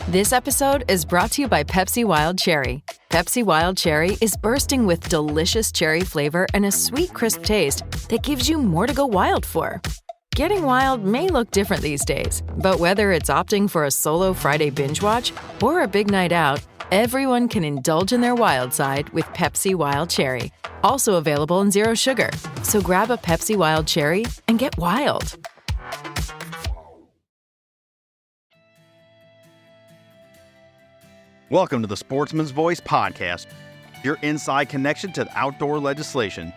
This episode is brought to you by Pepsi Wild Cherry. Pepsi Wild Cherry is bursting with delicious cherry flavor and a sweet, crisp taste that gives you more to go wild for. Getting wild may look different these days, but whether it's opting for a solo Friday binge watch or a big night out, everyone can indulge in their wild side with Pepsi Wild Cherry. Also available in zero sugar. So grab a Pepsi Wild Cherry and get wild. Welcome to the Sportsman's Voice podcast, your inside connection to outdoor legislation.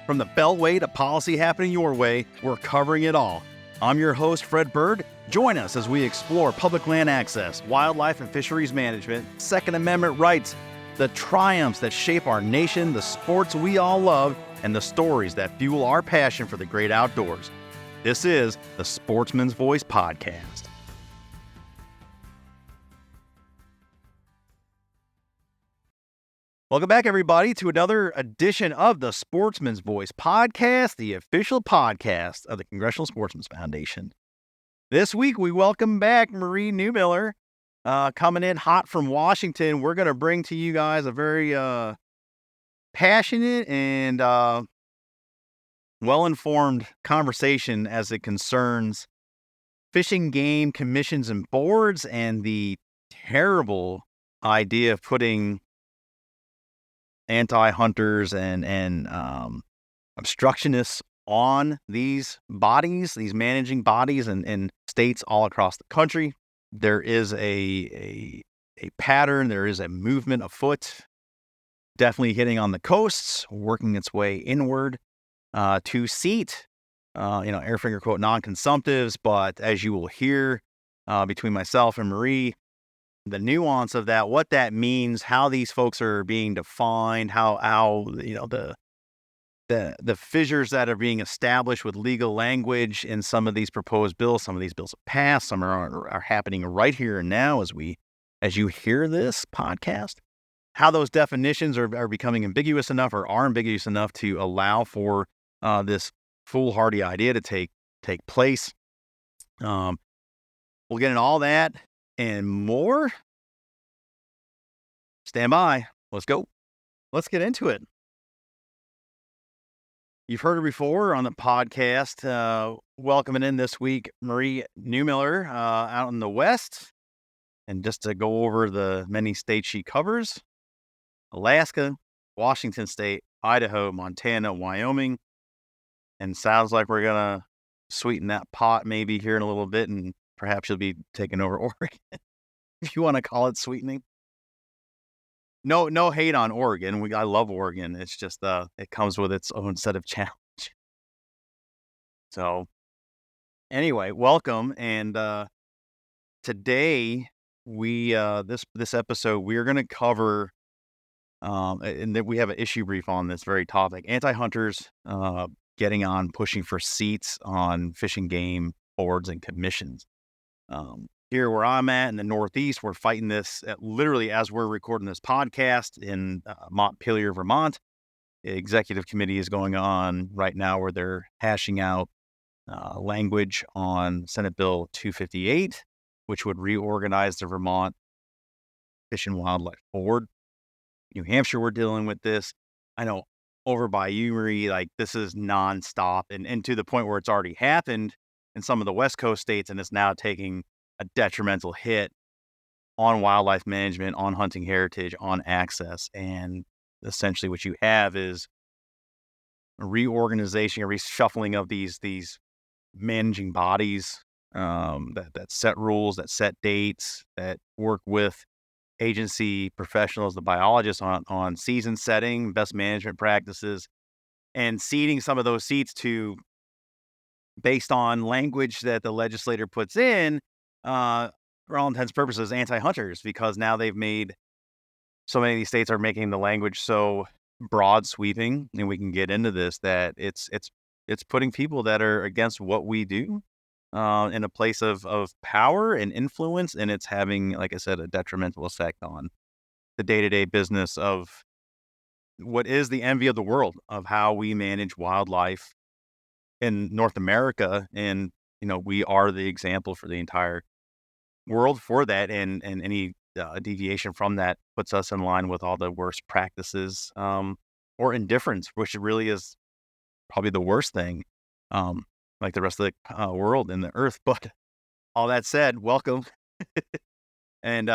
From the Beltway to policy happening your way, we're covering it all. I'm your host, Fred Bird. Join us as we explore public land access, wildlife and fisheries management, Second Amendment rights, the triumphs that shape our nation, the sports we all love, and the stories that fuel our passion for the great outdoors. This is the Sportsman's Voice podcast. Welcome back, everybody, to another edition of the Sportsman's Voice podcast, the official podcast of the Congressional Sportsmen's Foundation. This week, we welcome back Marie Neumiller, coming in hot from Washington. We're going to bring to you guys a very passionate and well-informed conversation as it concerns fishing game commissions and boards and the terrible idea of putting anti-hunters and obstructionists on these bodies, these managing bodies in states all across the country. There is a pattern, there is a movement afoot, definitely hitting on the coasts, working its way inward to seat, air finger quote, non-consumptives. But as you will hear between myself and Marie, the nuance of that, what that means, how these folks are being defined, how the fissures that are being established with legal language in some of these proposed bills. Some of these bills have passed, some are happening right here and now as you hear this podcast. How those definitions are becoming ambiguous enough or are ambiguous enough to allow for this foolhardy idea to take place. We'll get into all that and more. Stand by. Let's go. Let's get into it. You've heard her before on the podcast. Welcoming in this week, Marie Neumiller out in the West. And just to go over the many states she covers: Alaska, Washington State, Idaho, Montana, Wyoming. And sounds like we're going to sweeten that pot maybe here in a little bit, and perhaps you'll be taking over Oregon, if you want to call it sweetening. No hate on Oregon. I love Oregon. It's just it comes with its own set of challenge. So anyway, welcome. And today we this episode we are going to cover and then we have an issue brief on this very topic: anti-hunters getting on, pushing for seats on fishing game boards and commissions. Here where I'm at in the Northeast, we're fighting this literally as we're recording this podcast in Montpelier, Vermont. The executive committee is going on right now where they're hashing out language on Senate Bill 258, which would reorganize the Vermont Fish and Wildlife Board. New Hampshire, we're dealing with this. I know over by you, Marie, like this is nonstop and to the point where it's already happened in some of the West Coast states, and it's now taking a detrimental hit on wildlife management, on hunting heritage, on access. And essentially what you have is a reorganization, a reshuffling of these managing bodies that set rules, that set dates, that work with agency professionals, the biologists on season setting, best management practices, and seating some of those seats to, based on language that the legislator puts in, for all intents and purposes, anti-hunters, because now they've made, so many of these states are making the language so broad sweeping, and we can get into this, that it's putting people that are against what we do in a place of power and influence, and it's having, like I said, a detrimental effect on the day-to-day business of what is the envy of the world of how we manage wildlife in North America. And, we are the example for the entire world for that, and any deviation from that puts us in line with all the worst practices, or indifference, which really is probably the worst thing, um, like the rest of the world and the earth. But all that said, welcome. And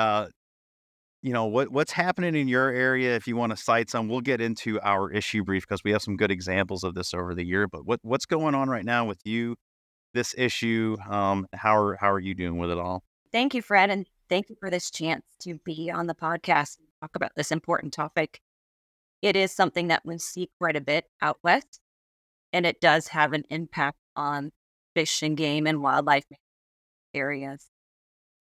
what's happening in your area? If you want to cite some, we'll get into our issue brief because we have some good examples of this over the year. But what's going on right now with you? This issue, how are you doing with it all? Thank you, Fred, and thank you for this chance to be on the podcast and talk about this important topic. It is something that we see quite a bit out west, and it does have an impact on fish and game and wildlife areas.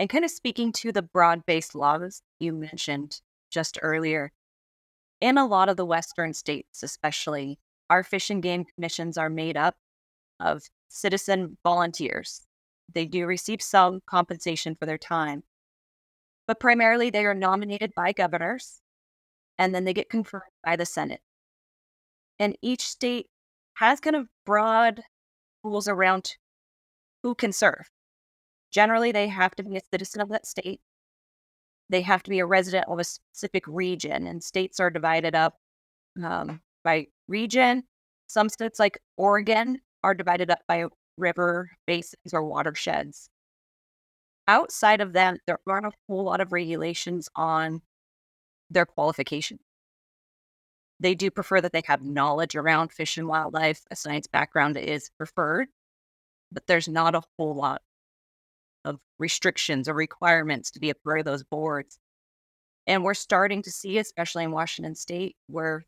And kind of speaking to the broad-based laws you mentioned just earlier, in a lot of the western states especially, our fish and game commissions are made up of citizen volunteers. They do receive some compensation for their time, but primarily they are nominated by governors and then they get confirmed by the Senate. And each state has kind of broad rules around who can serve. Generally, they have to be a citizen of that state. They have to be a resident of a specific region, and states are divided up by region. Some states, like Oregon, are divided up by river basins or watersheds. Outside of that, there aren't a whole lot of regulations on their qualifications. They do prefer that they have knowledge around fish and wildlife. A science background is preferred, but there's not a whole lot of restrictions or requirements to be a part of those boards. And we're starting to see, especially in Washington State, where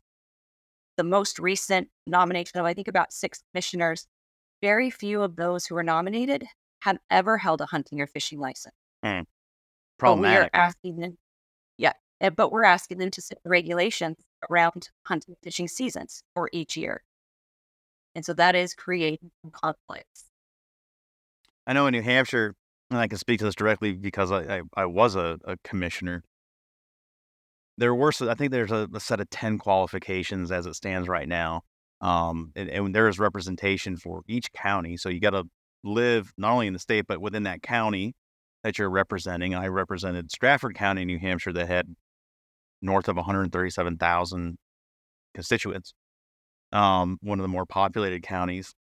the most recent nomination of, I think, about 6 commissioners, very few of those who were nominated have ever held a hunting or fishing license. But we are Problematic. asking them, but we're asking them to set the regulations around hunting and fishing seasons for each year. And so that is creating some conflicts. I know in New Hampshire, and I can speak to this directly because I was a commissioner. There were, I think there's a set of 10 qualifications as it stands right now. And there is representation for each county. So you got to live not only in the state, but within that county that you're representing. I represented Stratford County, New Hampshire, that had north of 137,000 constituents, one of the more populated counties,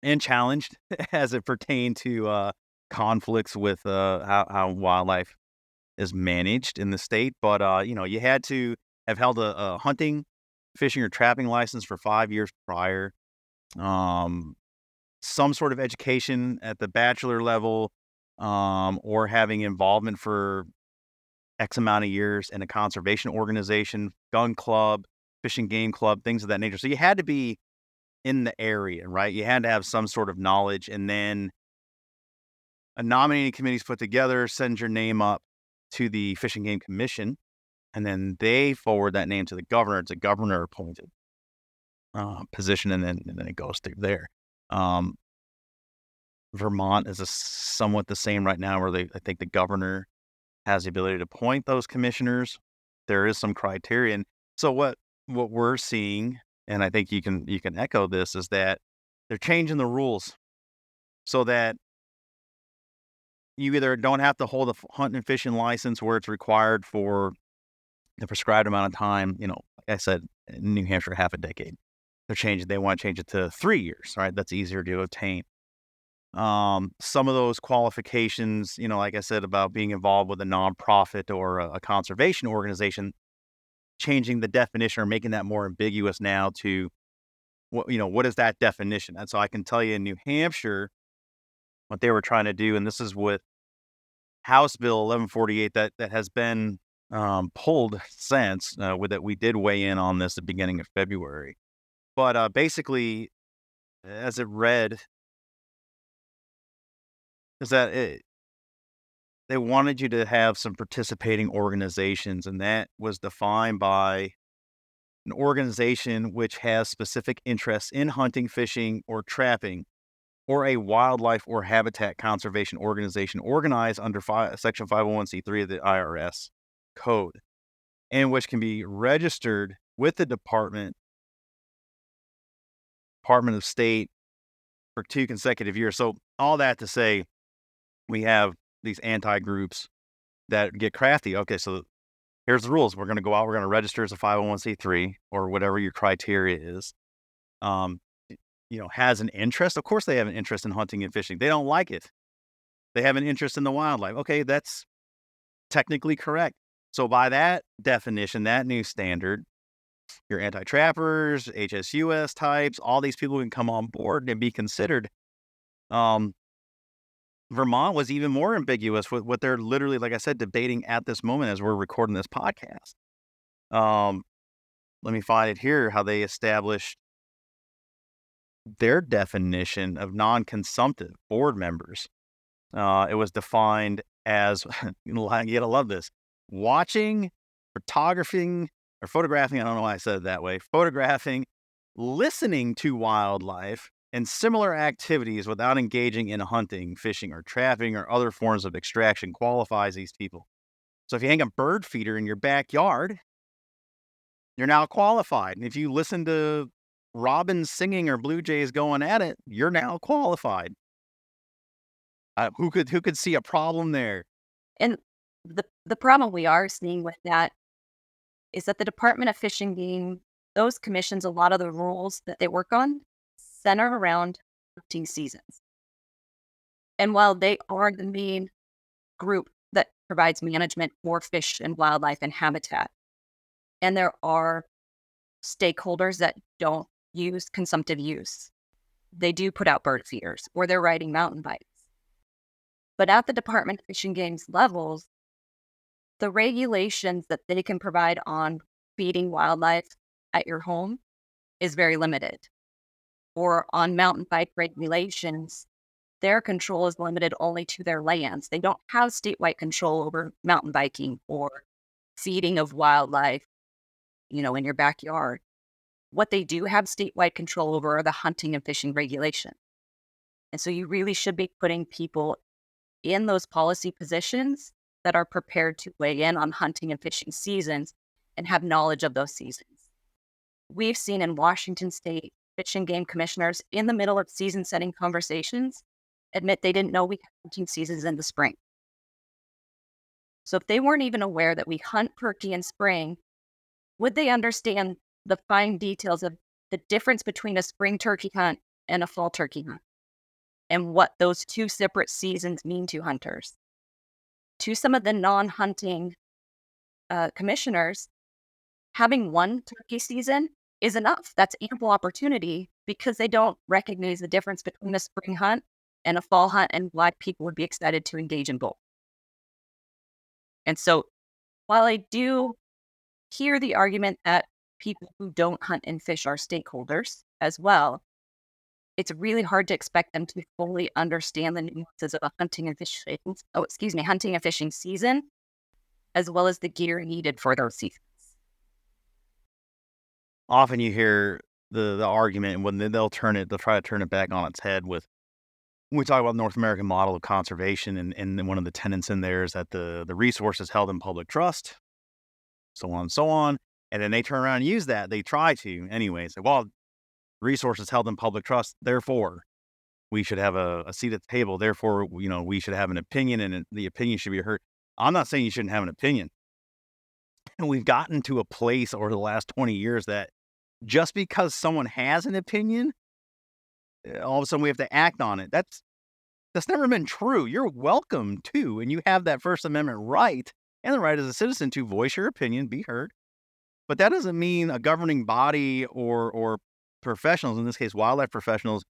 and challenged as it pertained to conflicts with how wildlife is managed in the state. But you had to have held a hunting, fishing, or trapping license for 5 years prior, some sort of education at the bachelor level, or having involvement for X amount of years in a conservation organization, gun club, fishing game club, things of that nature. So you had to be in the area, right? You had to have some sort of knowledge, and then a nominating committee is put together, sends your name up to the Fish and Game Commission, and then they forward that name to the governor. It's a governor appointed position, and then it goes through there. Vermont is somewhat the same right now, where I think the governor has the ability to appoint those commissioners. There is some criterion. So what we're seeing, and I think you can echo this, is that they're changing the rules so that you either don't have to hold a hunting and fishing license where it's required for the prescribed amount of time. Like I said, in New Hampshire, half a decade. They want to change it to 3 years, right? That's easier to obtain. Some of those qualifications, like I said, about being involved with a nonprofit or a conservation organization, changing the definition or making that more ambiguous now to what is that definition? And so I can tell you in New Hampshire, what they were trying to do, and this is with House Bill 1148 that has been pulled since, with that we did weigh in on this at the beginning of February. But basically, as it read, is that they wanted you to have some participating organizations, and that was defined by an organization which has specific interests in hunting, fishing, or trapping, or a wildlife or habitat conservation organization organized under Section 501c3 of the IRS code, and which can be registered with the Department of State for 2 consecutive years. So all that to say, we have these anti-groups that get crafty. Okay, so here's the rules. We're going to go out. We're going to register as a 501c3 or whatever your criteria is. Has an interest. Of course, they have an interest in hunting and fishing. They don't like it. They have an interest in the wildlife. Okay, that's technically correct. So by that definition, that new standard, your anti-trappers, HSUS types, all these people can come on board and be considered. Vermont was even more ambiguous with what they're literally, like I said, debating at this moment as we're recording this podcast. Let me find it here, how they established their definition of non-consumptive board members. It was defined as, you gotta love this, watching, photographing, I don't know why I said it that way, photographing, listening to wildlife, and similar activities without engaging in hunting, fishing, or trapping, or other forms of extraction qualifies these people. So if you hang a bird feeder in your backyard, you're now qualified. And if you listen to robins singing or blue jays going at it, you're now qualified. Who could see a problem there? And the problem we are seeing with that is that the Department of Fish and Game, those commissions, a lot of the rules that they work on center around hunting seasons. And while they are the main group that provides management for fish and wildlife and habitat, and there are stakeholders that don't use consumptive use, they do put out bird feeders or they're riding mountain bikes. But at the Department of Fish and Game's levels, the regulations that they can provide on feeding wildlife at your home is very limited. Or on mountain bike regulations, their control is limited only to their lands. They don't have statewide control over mountain biking or feeding of wildlife, in your backyard. What they do have statewide control over are the hunting and fishing regulations. And so you really should be putting people in those policy positions that are prepared to weigh in on hunting and fishing seasons and have knowledge of those seasons. We've seen in Washington State Fish and Game commissioners in the middle of season setting conversations admit they didn't know we had hunting seasons in the spring. So if they weren't even aware that we hunt turkey in spring, would they understand the fine details of the difference between a spring turkey hunt and a fall turkey hunt and what those two separate seasons mean to hunters? To some of the non-hunting commissioners, having one turkey season is enough. That's ample opportunity because they don't recognize the difference between a spring hunt and a fall hunt and why people would be excited to engage in both. And so while I do hear the argument that people who don't hunt and fish are stakeholders as well, it's really hard to expect them to fully understand the nuances of a hunting and fishing season, as well as the gear needed for those seasons. Often you hear the argument, and when they'll try to turn it back on its head when we talk about the North American model of conservation, and one of the tenets in there is that the resource is held in public trust, so on and so on. And then they turn around and use that. They try to anyway. Say, well, resources held in public trust, therefore we should have a seat at the table. Therefore, we should have an opinion, and the opinion should be heard. I'm not saying you shouldn't have an opinion. And we've gotten to a place over the last 20 years that just because someone has an opinion, all of a sudden we have to act on it. That's never been true. You're welcome to, and you have that First Amendment right and the right as a citizen to voice your opinion, be heard. But that doesn't mean a governing body or professionals, in this case wildlife professionals,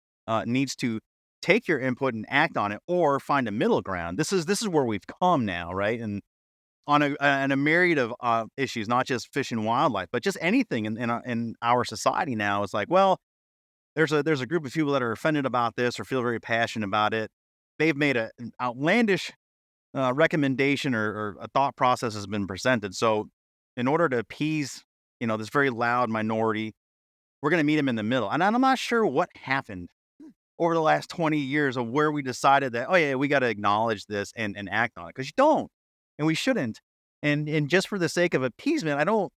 needs to take your input and act on it or find a middle ground. This is where we've come now, right? And on a myriad of issues, not just fish and wildlife, but just anything in our society now. It's like, well, there's a group of people that are offended about this or feel very passionate about it. They've made an outlandish recommendation or a thought process has been presented. So in order to appease, this very loud minority, we're going to meet them in the middle. And I'm not sure what happened over the last 20 years of where we decided that, oh yeah, we got to acknowledge this and act on it, because you don't, and we shouldn't. And just for the sake of appeasement,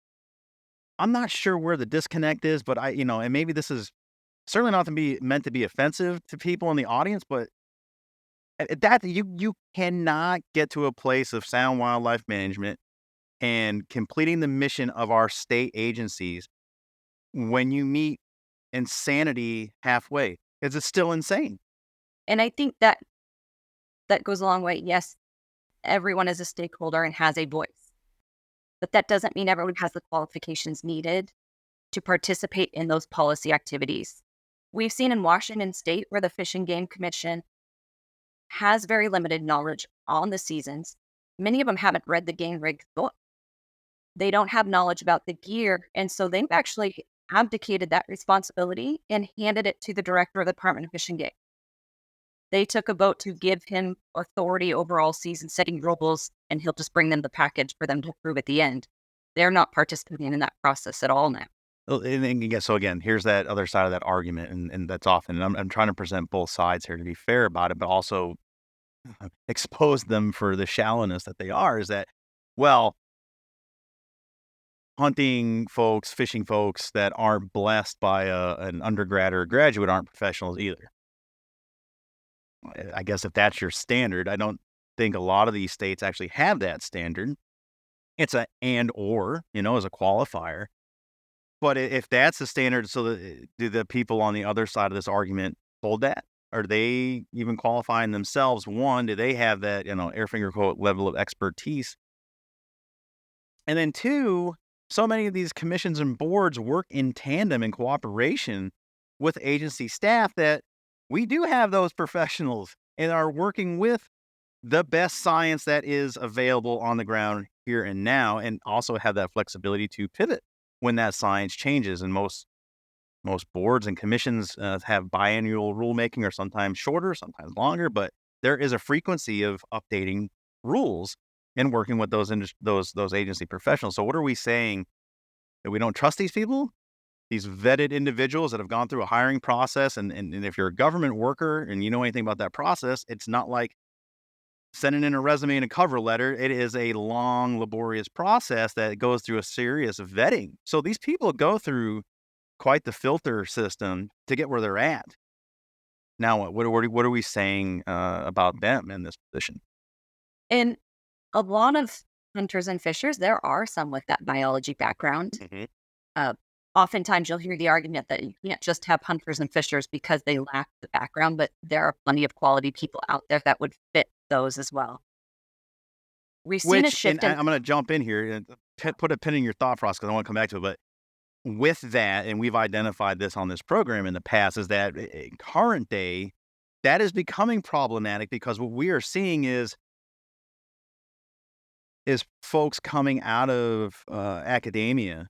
I'm not sure where the disconnect is, but and maybe this is certainly not meant to be offensive to people in the audience, but That you cannot get to a place of sound wildlife management and completing the mission of our state agencies when you meet insanity halfway, because it's still insane. And I think that goes a long way. Yes, everyone is a stakeholder and has a voice, but that doesn't mean everyone has the qualifications needed to participate in those policy activities. We've seen in Washington State where the Fish and Game Commission has very limited knowledge on the seasons. Many of them haven't read the game rig book. They don't have knowledge about the gear. And so they've actually abdicated that responsibility and handed it to the director of the Department of Fish and Game. They took a vote to give him authority over all season setting rules, and he'll just bring them the package for them to approve at the end. They're not participating in that process at all now. Well, and again, so again, here's that other side of that argument, and that's often, and I'm trying to present both sides here to be fair about it, but also expose them for the shallowness that they are, is that, well, hunting folks, fishing folks that aren't blessed by an undergrad or a graduate aren't professionals either. I guess if that's your standard, I don't think a lot of these states actually have that standard. It's a and or, as a qualifier. But if that's the standard, so do the people on the other side of this argument hold that? Are they even qualifying themselves? One, do they have that, air finger quote level of expertise? And then two, so many of these commissions and boards work in tandem and cooperation with agency staff that we do have those professionals and are working with the best science that is available on the ground here and now, and also have that flexibility to pivot when that science changes. And most boards and commissions have biannual rulemaking, or sometimes shorter, sometimes longer, but there is a frequency of updating rules and working with those agency professionals. So what are we saying? That we don't trust these people? These vetted individuals that have gone through a hiring process, and if you're a government worker and you know anything about that process, it's not like sending in a resume and a cover letter. It is a long, laborious process that goes through a serious vetting. So these people go through quite the filter system to get where they're at. Now, what are we saying about them in this position? And a lot of hunters and fishers, there are some with that biology background. Mm-hmm. Oftentimes you'll hear the argument that you can't just have hunters and fishers because they lack the background, but there are plenty of quality people out there that would fit those as well. We've seen a shift I'm going to jump in here and put a pin in your thought process because I want to come back to it. But with that, and we've identified this on this program in the past, is that in current day, that is becoming problematic because what we are seeing is folks coming out of academia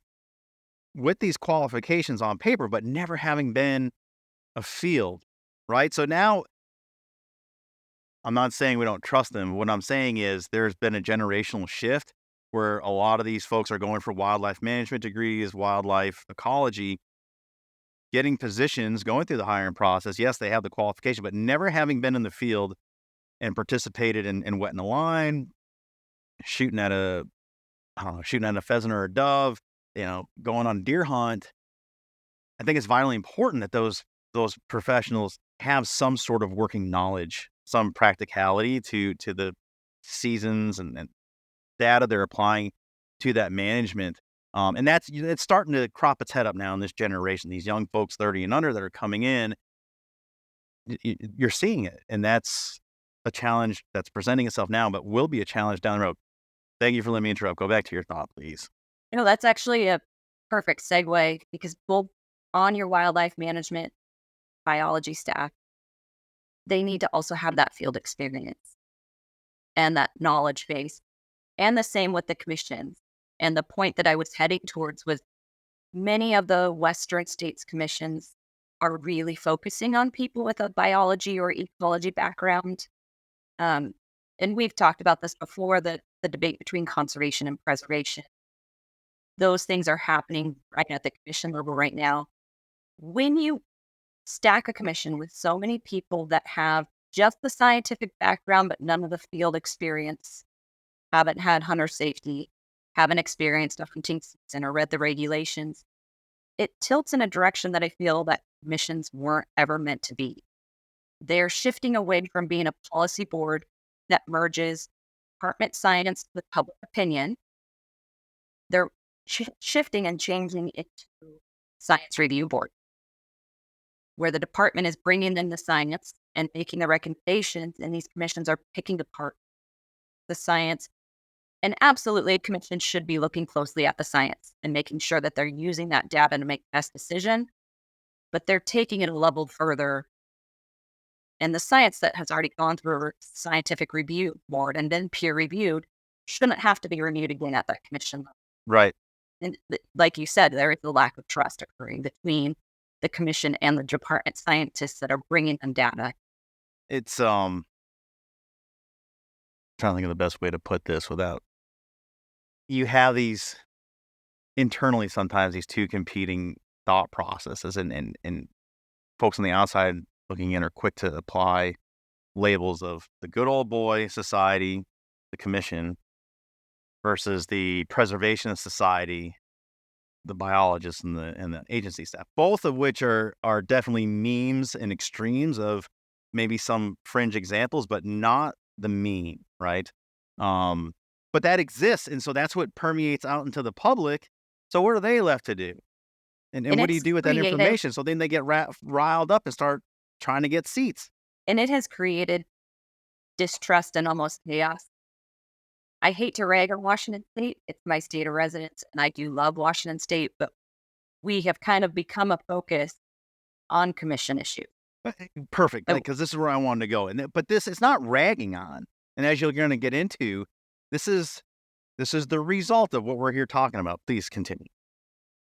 with these qualifications on paper, but never having been afield, right? So now, I'm not saying we don't trust them. What I'm saying is there's been a generational shift where a lot of these folks are going for wildlife management degrees, wildlife ecology, getting positions, going through the hiring process. Yes, they have the qualification, but never having been in the field and participated in wetting a line, shooting at a pheasant or a dove, going on a deer hunt. I think it's vitally important that those professionals have some sort of working knowledge, some practicality to the seasons and data they're applying to that management. And it's starting to crop its head up now in this generation. These young folks 30 and under that are coming in, you're seeing it. And that's a challenge that's presenting itself now, but will be a challenge down the road. Thank you for letting me interrupt. Go back to your thought, please. That's actually a perfect segue because both on your wildlife management biology staff, they need to also have that field experience and that knowledge base. And the same with the commissions. And the point that I was heading towards was many of the Western states commissions are really focusing on people with a biology or ecology background. And we've talked about this before, the debate between conservation and preservation. Those things are happening right at the commission level right now. When you stack a commission with so many people that have just the scientific background, but none of the field experience, haven't had hunter safety, haven't experienced a hunting season or read the regulations, it tilts in a direction that I feel that commissions weren't ever meant to be. They're shifting away from being a policy board that merges department science with public opinion. They're shifting and changing it to science review board, where the department is bringing in the science and making the recommendations, and these commissions are picking apart the science. And absolutely, a commission should be looking closely at the science and making sure that they're using that data to make the best decision, but they're taking it a level further. And the science that has already gone through a scientific review board and been peer reviewed shouldn't have to be reviewed again at that commission level. Right. And like you said, there is a lack of trust occurring between the commission and the department scientists that are bringing them data. It's trying to think of the best way to put this without. You have these internally sometimes these two competing thought processes, and folks on the outside looking in are quick to apply labels of the good old boy society, the commission, versus the preservationist society, the biologists and the agency staff, both of which are definitely memes and extremes of maybe some fringe examples, but not the mean, right? But that exists, and so that's what permeates out into the public. So what are they left to do? And what do you it's do with that creative, information? So then they get riled up and start trying to get seats. and it has created distrust and almost chaos. I hate to rag on Washington State. It's my state of residence, and I do love Washington State, but we have kind of become a focus on commission issues. Perfect, Oh. because this is where I wanted to go. But this is not ragging on. And as you're going to get into, this is the result of what we're here talking about. Please continue.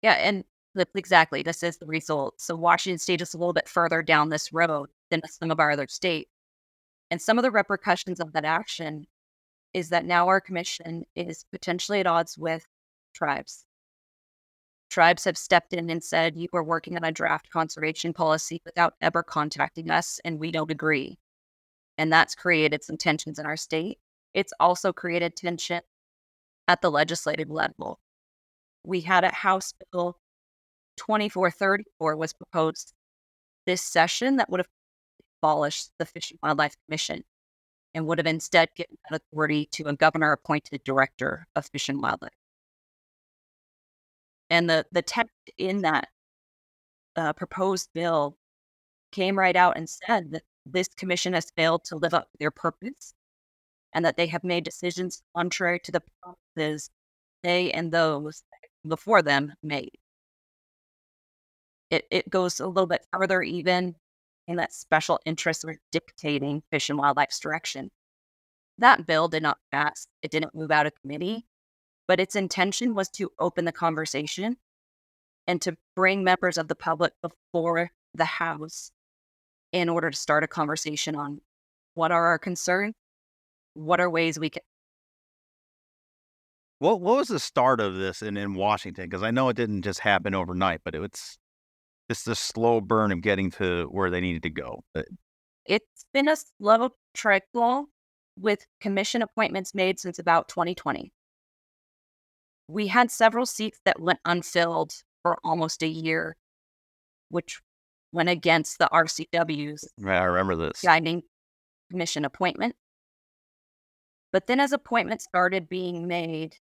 Yeah, and exactly, this is the result. So Washington State is a little bit further down this road than some of our other states. And some of the repercussions of that action is that now our commission is potentially at odds with tribes. Tribes have stepped in and said, you are working on a draft conservation policy without ever contacting us, and we don't agree. And that's created some tensions in our state. It's also created tension at the legislative level. We had a House Bill 2434 was proposed this session that would have abolished the Fish and Wildlife Commission and would have instead given that authority to a governor-appointed director of Fish and Wildlife. And the text in that proposed bill came right out and said that this commission has failed to live up to their purpose and that they have made decisions contrary to the promises they and those before them made. It goes a little bit further even in that special interests were dictating Fish and Wildlife's direction. That bill did not pass. It didn't move out of committee, but its intention was to open the conversation and to bring members of the public before the House in order to start a conversation on what are our concerns, what are ways we can. What was the start of this in Washington? Because I know it didn't just happen overnight, but it's the slow burn of getting to where they needed to go. It's been a slow trickle with commission appointments made since about 2020. We had several seats that went unfilled for almost a year, which went against the RCW's Right, I remember this. guiding commission appointment. But then as appointments started being made,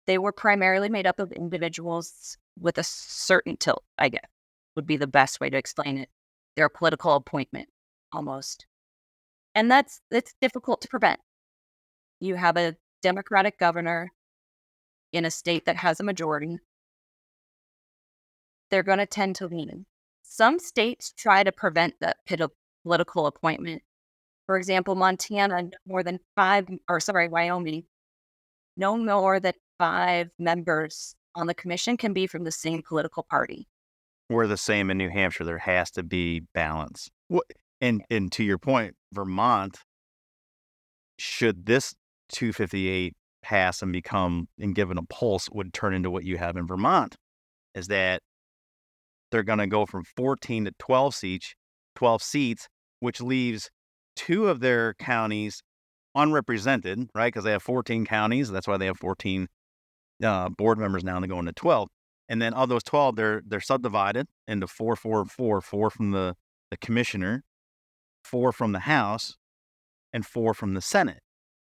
they were primarily made up of individuals with a certain tilt, I guess, would be the best way to explain it. They're a political appointment, almost. And it's difficult to prevent. You have a Democratic governor in a state that has a majority. They're going to tend to lean. Some states try to prevent that political appointment. For example, Wyoming, no more than 5 members on the commission can be from the same political party. We're the same in New Hampshire. There has to be balance. And to your point, Vermont, should this 258 pass and become and given a pulse, would turn into what you have in Vermont, is that they're going to go from 14 to 12 seats, which leaves 2 of their counties unrepresented, right? Because they have 14 counties. That's why they have 14 board members now, and they go into 12. And then of those 12, they're subdivided into 4, 4, 4, 4 from the commissioner, 4 from the House, and 4 from the Senate.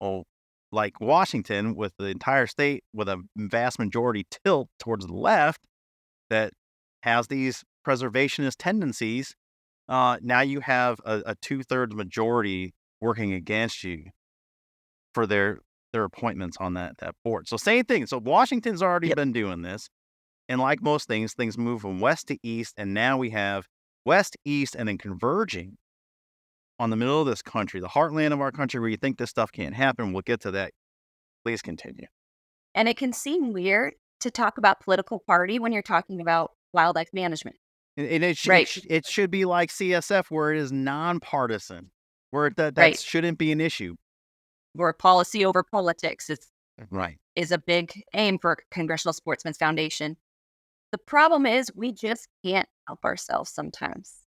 Well, like Washington, with the entire state with a vast majority tilt towards the left that has these preservationist tendencies, now you have a 2/3 majority working against you for their appointments on that board. So same thing. So Washington's already been doing this. And like most things move from west to east, and now we have west, east, and then converging on the middle of this country, the heartland of our country, where you think this stuff can't happen. We'll get to that. Please continue. And it can seem weird to talk about political party when you're talking about wildlife management. And Right. it should be like CSF, where it is nonpartisan, where that Right. shouldn't be an issue. Where policy over politics Right. is a big aim for Congressional Sportsmen's Foundation. The problem is we just can't help ourselves sometimes.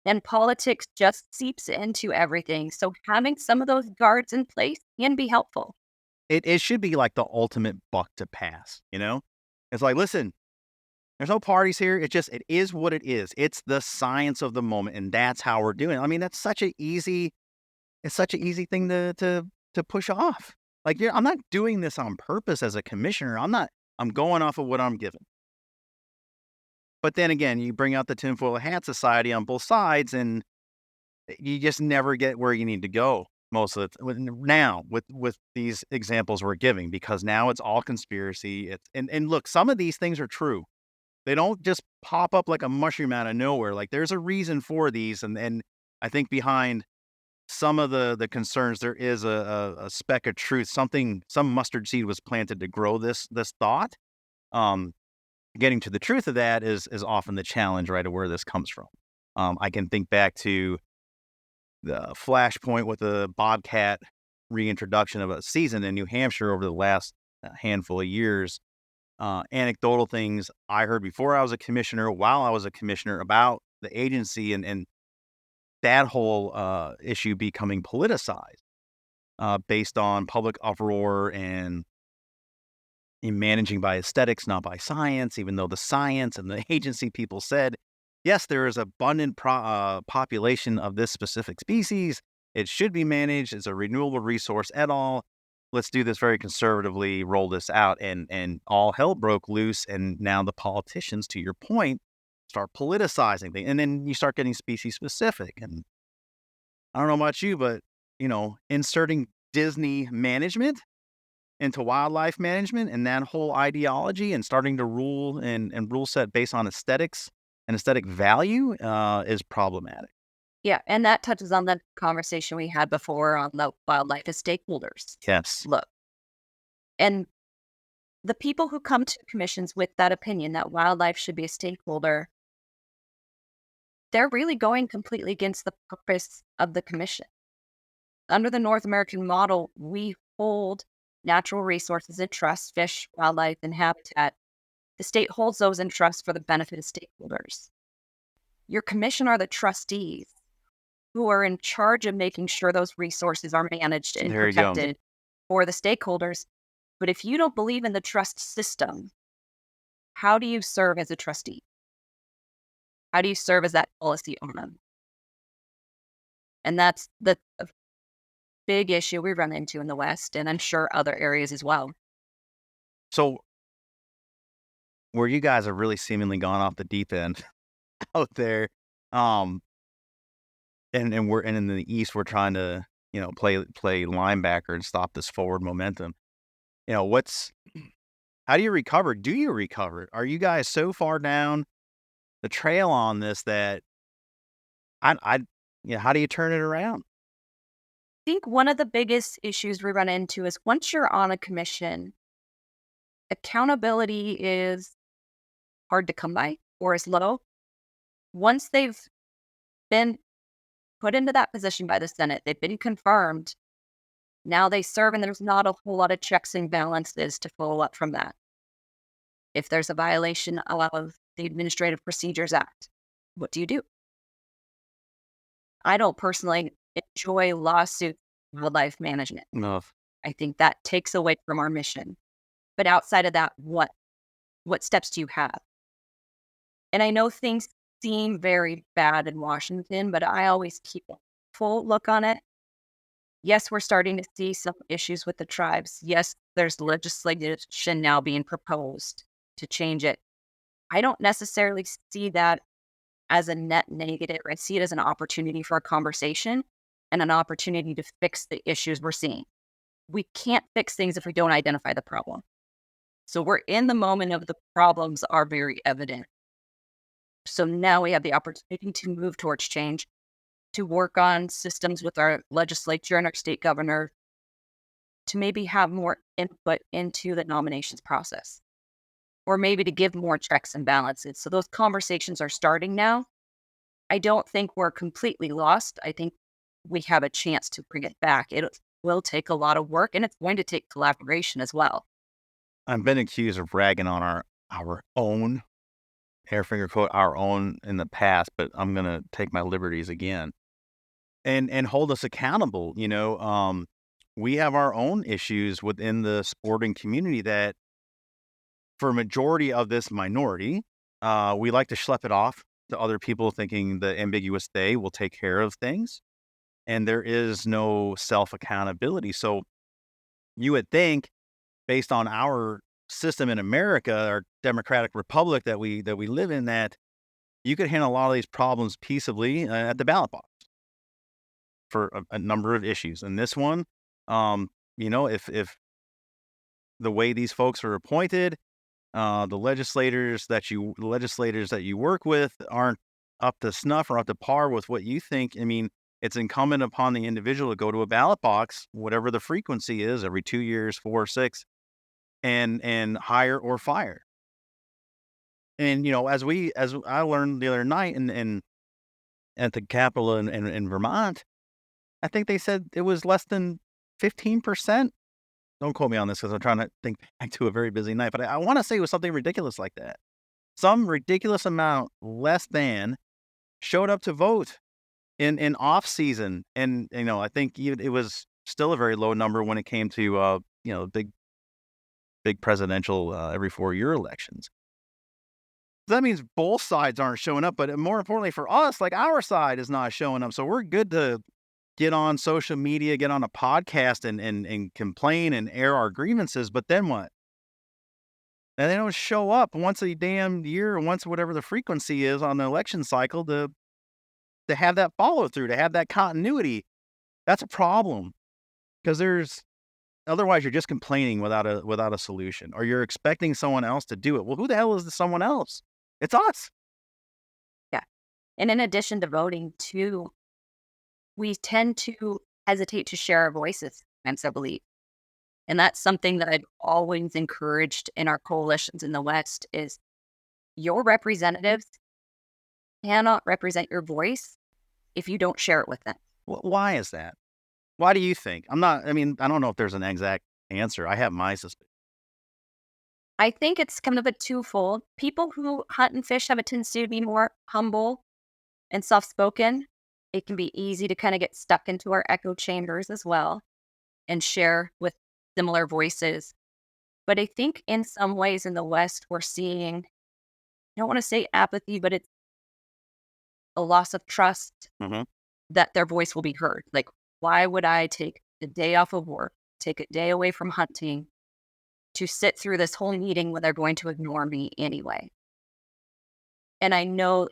And politics just seeps into everything. So having some of those guards in place can be helpful. It should be like the ultimate buck to pass, you know? It's like, listen, there's no parties here. It is what it is. It's the science of the moment, and that's how we're doing it. I mean, it's such an easy thing to push off. Like, I'm not doing this on purpose as a commissioner. I'm going off of what I'm given. But then again, you bring out the tinfoil hat society on both sides, and you just never get where you need to go most of the now with these examples we're giving, because now it's all conspiracy. And look, some of these things are true. They don't just pop up like a mushroom out of nowhere. Like, there's a reason for these, and I think behind some of the concerns there is a speck of truth. Some mustard seed was planted to grow this thought. Getting to the truth of that is often the challenge, right, of where this comes from. I can think back to the flashpoint with the Bobcat reintroduction of a season in New Hampshire over the last handful of years. Anecdotal things I heard before I was a commissioner, while I was a commissioner, about the agency and that whole issue becoming politicized based on public uproar and in managing by aesthetics, not by science, even though the science and the agency people said, yes, there is abundant population of this specific species. It should be managed as a renewable resource et al. Let's do this very conservatively, roll this out, and all hell broke loose. And now the politicians, to your point, start politicizing things. And then you start getting species specific. And I don't know about you, but, inserting Disney management into wildlife management and that whole ideology, and starting to rule and rule set based on aesthetics and aesthetic value is problematic. Yeah, and that touches on the conversation we had before on the wildlife as stakeholders. Yes. Look, and the people who come to commissions with that opinion that wildlife should be a stakeholder, they're really going completely against the purpose of the commission. Under the North American model, we hold natural resources in trust, fish, wildlife, and habitat. The state holds those in trust for the benefit of stakeholders. Your commission are the trustees who are in charge of making sure those resources are managed and protected for the stakeholders. But if you don't believe in the trust system, how do you serve as a trustee? How do you serve as that policy owner? And that's the big issue we run into in the West, and I'm sure other areas as well. So where you guys have really seemingly gone off the deep end out there, and in the East, we're trying to, play linebacker and stop this forward momentum. How do you recover? Do you recover? Are you guys so far down the trail on this that how do you turn it around? I think one of the biggest issues we run into is once you're on a commission, accountability is hard to come by or is low. Once they've been put into that position by the Senate, they've been confirmed, now they serve, and there's not a whole lot of checks and balances to follow up from that. If there's a violation of the Administrative Procedures Act, what do you do? I don't personally enjoy lawsuits in wildlife management. No. I think that takes away from our mission. But outside of that, what steps do you have? And I know things seem very bad in Washington, but I always keep a hopeful look on it. Yes, we're starting to see some issues with the tribes. Yes, there's legislation now being proposed to change it. I don't necessarily see that as a net negative. I see it as an opportunity for a conversation and an opportunity to fix the issues we're seeing. We can't fix things if we don't identify the problem. So we're in the moment of the problems are very evident. So now we have the opportunity to move towards change, to work on systems with our legislature and our state governor, to maybe have more input into the nominations process, or maybe to give more checks and balances. So those conversations are starting now. I don't think we're completely lost. I think we have a chance to bring it back. It will take a lot of work, and it's going to take collaboration as well. I've been accused of ragging on our own, hair finger quote, our own in the past, but I'm going to take my liberties again and hold us accountable. We have our own issues within the sporting community that for a majority of this minority, we like to schlep it off to other people thinking the ambiguous they will take care of things. And there is no self-accountability. So you would think, based on our system in America, our democratic republic that we live in, that you could handle a lot of these problems peaceably at the ballot box for a number of issues. And this one, if the way these folks are appointed, the legislators that you work with aren't up to snuff or up to par with what you think. I mean, it's incumbent upon the individual to go to a ballot box, whatever the frequency is, every 2 years, 4 or 6, and hire or fire. And as I learned the other night, and at the Capitol in Vermont, I think they said it was less than 15%. Don't quote me on this because I'm trying to think back to a very busy night, but I want to say it was something ridiculous like that. Some ridiculous amount less than showed up to vote in off season, and I think even it was still a very low number when it came to big presidential every 4-year elections. So that means both sides aren't showing up, but more importantly for us, like our side is not showing up. So we're good to get on social media, get on a podcast and complain and air our grievances, but then what? And they don't show up once a damn year or once whatever the frequency is on the election cycle to have that follow through, to have that continuity. That's a problem because otherwise you're just complaining without a solution, or you're expecting someone else to do it. Well, who the hell is the someone else? It's us. Yeah. And in addition to voting too, we tend to hesitate to share our voices, I believe. And that's something that I've always encouraged in our coalitions in the West is your representatives cannot represent your voice if you don't share it with them. Why is that? Why do you think? I don't know if there's an exact answer. I have my suspicion. I think it's kind of a twofold. People who hunt and fish have a tendency to be more humble and soft-spoken. It can be easy to kind of get stuck into our echo chambers as well and share with similar voices. But I think in some ways in the West, we're seeing, I don't want to say apathy, but it's a loss of trust that their voice will be heard. Like, why would I take a day off of work, take a day away from hunting to sit through this whole meeting when they're going to ignore me anyway? And I know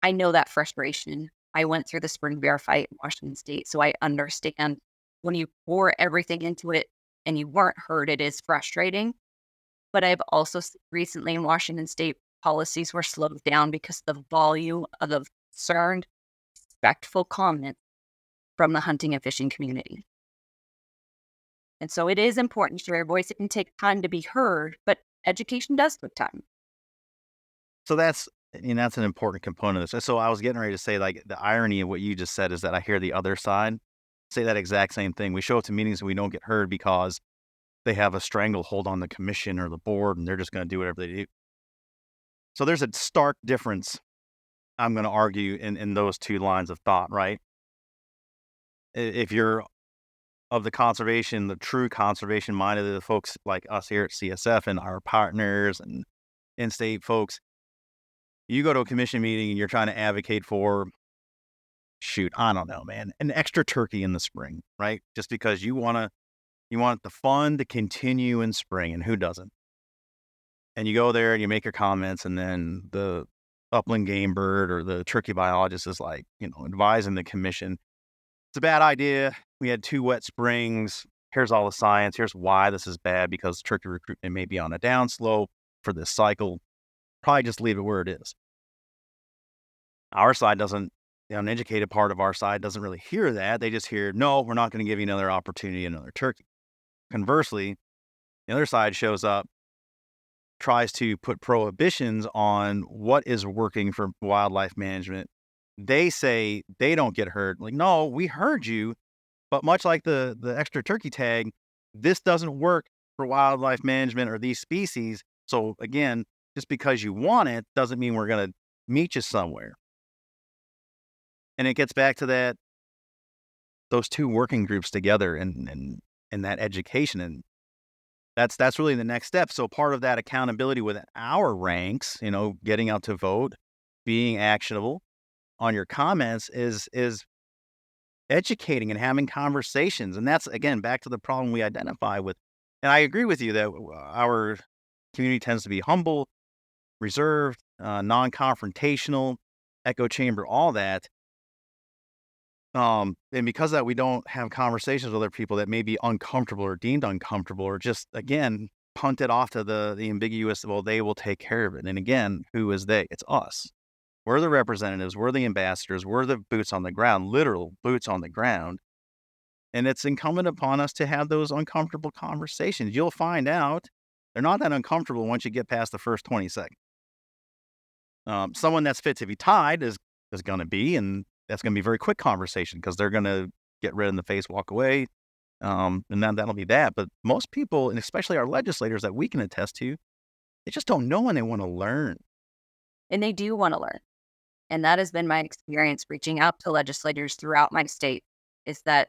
that frustration. I went through the spring bear fight in Washington State, so I understand when you pour everything into it and you weren't heard, it is frustrating. But I've also recently in Washington State, policies were slowed down because the volume of the concerned, respectful comments from the hunting and fishing community. And so it is important to share your voice. It can take time to be heard, but education does take time. So that's an important component of this. So I was getting ready to say, like, the irony of what you just said is that I hear the other side say that exact same thing. We show up to meetings and we don't get heard because they have a stranglehold on the commission or the board and they're just going to do whatever they do. So there's a stark difference, I'm going to argue, in those two lines of thought, right? If you're of the true conservation minded, the folks like us here at CSF and our partners and in-state folks, you go to a commission meeting and you're trying to advocate for shoot, I don't know, man, an extra turkey in the spring, right? Just because you want the fun to continue in spring, and who doesn't? And you go there and you make your comments, and then the upland game bird or the turkey biologist is like, advising the commission, it's a bad idea. We had 2 wet springs. Here's all the science. Here's why this is bad, because turkey recruitment may be on a downslope for this cycle. Probably just leave it where it is. Our side doesn't, the uneducated part of our side doesn't really hear that. They just hear, no, we're not going to give you another opportunity, another turkey. Conversely, the other side shows up, tries to put prohibitions on what is working for wildlife management. They say they don't get hurt. Like, no, we heard you, but much like the extra turkey tag, this doesn't work for wildlife management or these species. So again, just because you want it doesn't mean we're going to meet you somewhere. And it gets back to those 2 working groups together and that education. And that's really the next step. So part of that accountability within our ranks, getting out to vote, being actionable on your comments is educating and having conversations. And that's, again, back to the problem we identify with. And I agree with you that our community tends to be humble, reserved, non-confrontational, echo chamber, all that. And because of that, we don't have conversations with other people that may be uncomfortable or deemed uncomfortable, or just, again, punt it off to the ambiguous, well, they will take care of it. And again, who is they? It's us. We're the representatives. We're the ambassadors. We're the boots on the ground, literal boots on the ground. And it's incumbent upon us to have those uncomfortable conversations. You'll find out they're not that uncomfortable once you get past the first 20 seconds. Someone that's fit to be tied is going to be, and that's going to be a very quick conversation because they're going to get red in the face, walk away, and then that'll be that. But most people, and especially our legislators that we can attest to, they just don't know and they want to learn. And they do want to learn. And that has been my experience reaching out to legislators throughout my state, is that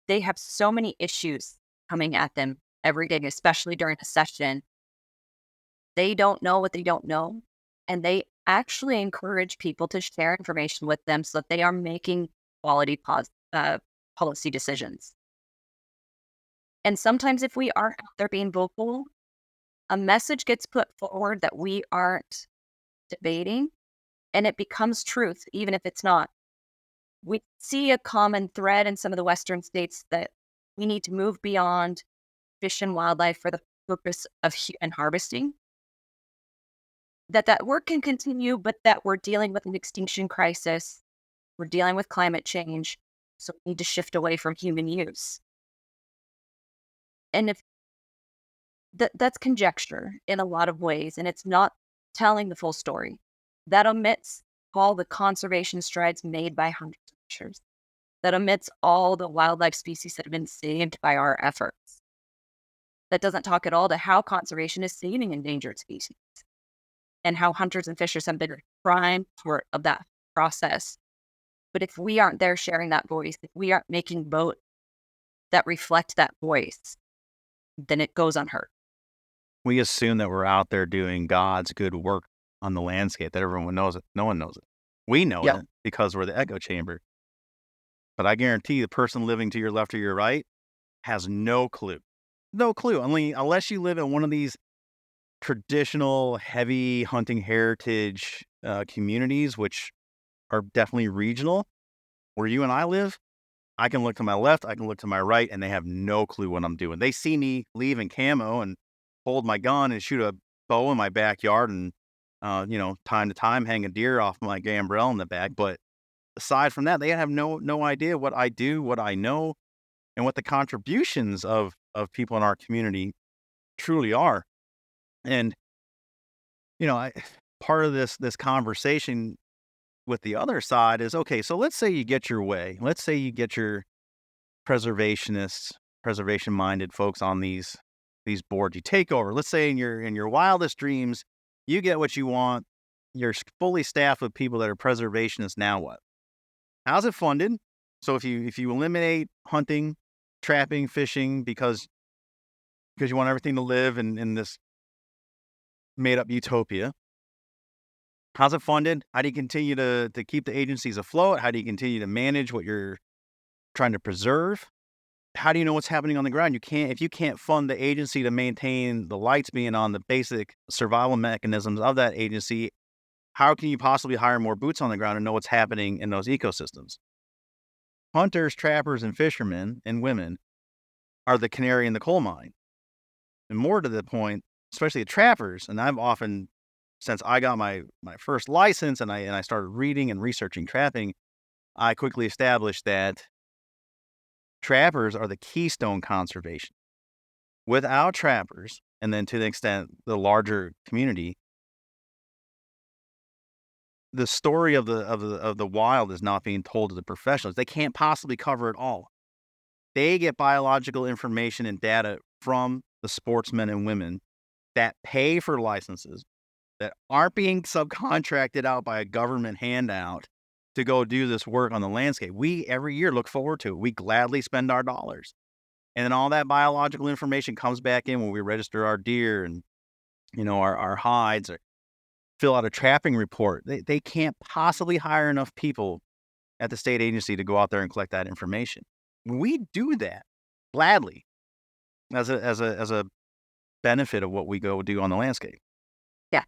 they have so many issues coming at them every day, especially during a session. They don't know what they don't know. And they actually encourage people to share information with them so that they are making quality policy decisions. And sometimes if we aren't out there being vocal, a message gets put forward that we aren't debating, and it becomes truth, even if it's not. We see a common thread in some of the Western states that we need to move beyond fish and wildlife for the purpose of human harvesting. That work can continue, but that we're dealing with an extinction crisis. We're dealing with climate change. So we need to shift away from human use. And if that's conjecture in a lot of ways, and it's not telling the full story. That omits all the conservation strides made by hunters and fishers. That omits all the wildlife species that have been saved by our efforts. That doesn't talk at all to how conservation is saving endangered species and how hunters and fishers have been a prime part of that process. But if we aren't there sharing that voice, if we aren't making votes that reflect that voice, then it goes unheard. We assume that we're out there doing God's good work on the landscape, that everyone knows it. No one knows it. We know it because we're the echo chamber. But I guarantee the person living to your left or your right has no clue. No clue. Unless you live in one of these traditional heavy hunting heritage communities, which are definitely regional. Where you and I live, I can look to my left, I can look to my right, and they have no clue what I'm doing. They see me leave in camo and hold my gun and shoot a bow in my backyard and, time to time hang a deer off my gambrel in the back. But aside from that, they have no idea what I do, what I know, and what the contributions of people in our community truly are. And, part of this conversation with the other side is, okay, so let's say you get your way. Let's say you get your preservationists, preservation-minded folks on these boards. You take over. Let's say in your wildest dreams, you get what you want. You're fully staffed with people that are preservationists. Now what? How's it funded? So if you eliminate hunting, trapping, fishing because you want everything to live in this made-up utopia, How's it funded? How do you continue to keep the agencies afloat? How do you continue to manage what you're trying to preserve? How do you know what's happening on the ground? If you can't fund the agency to maintain the lights being on, the basic survival mechanisms of that agency, how can you possibly hire more boots on the ground and know what's happening in those ecosystems? Hunters, trappers, and fishermen and women are the canary in the coal mine. And more to the point, especially the trappers, and I've often, since I got my first license and I started reading and researching trapping, I quickly established that trappers are the keystone conservation. Without trappers, and then to the extent the larger community, the story of the wild is not being told to the professionals. They can't possibly cover it all. They get biological information and data from the sportsmen and women that pay for licenses, that aren't being subcontracted out by a government handout to go do this work on the landscape. We every year look forward to it. We gladly spend our dollars. And then all that biological information comes back in when we register our deer and, our hides, or fill out a trapping report. They can't possibly hire enough people at the state agency to go out there and collect that information. We do that gladly as a benefit of what we go do on the landscape. Yeah.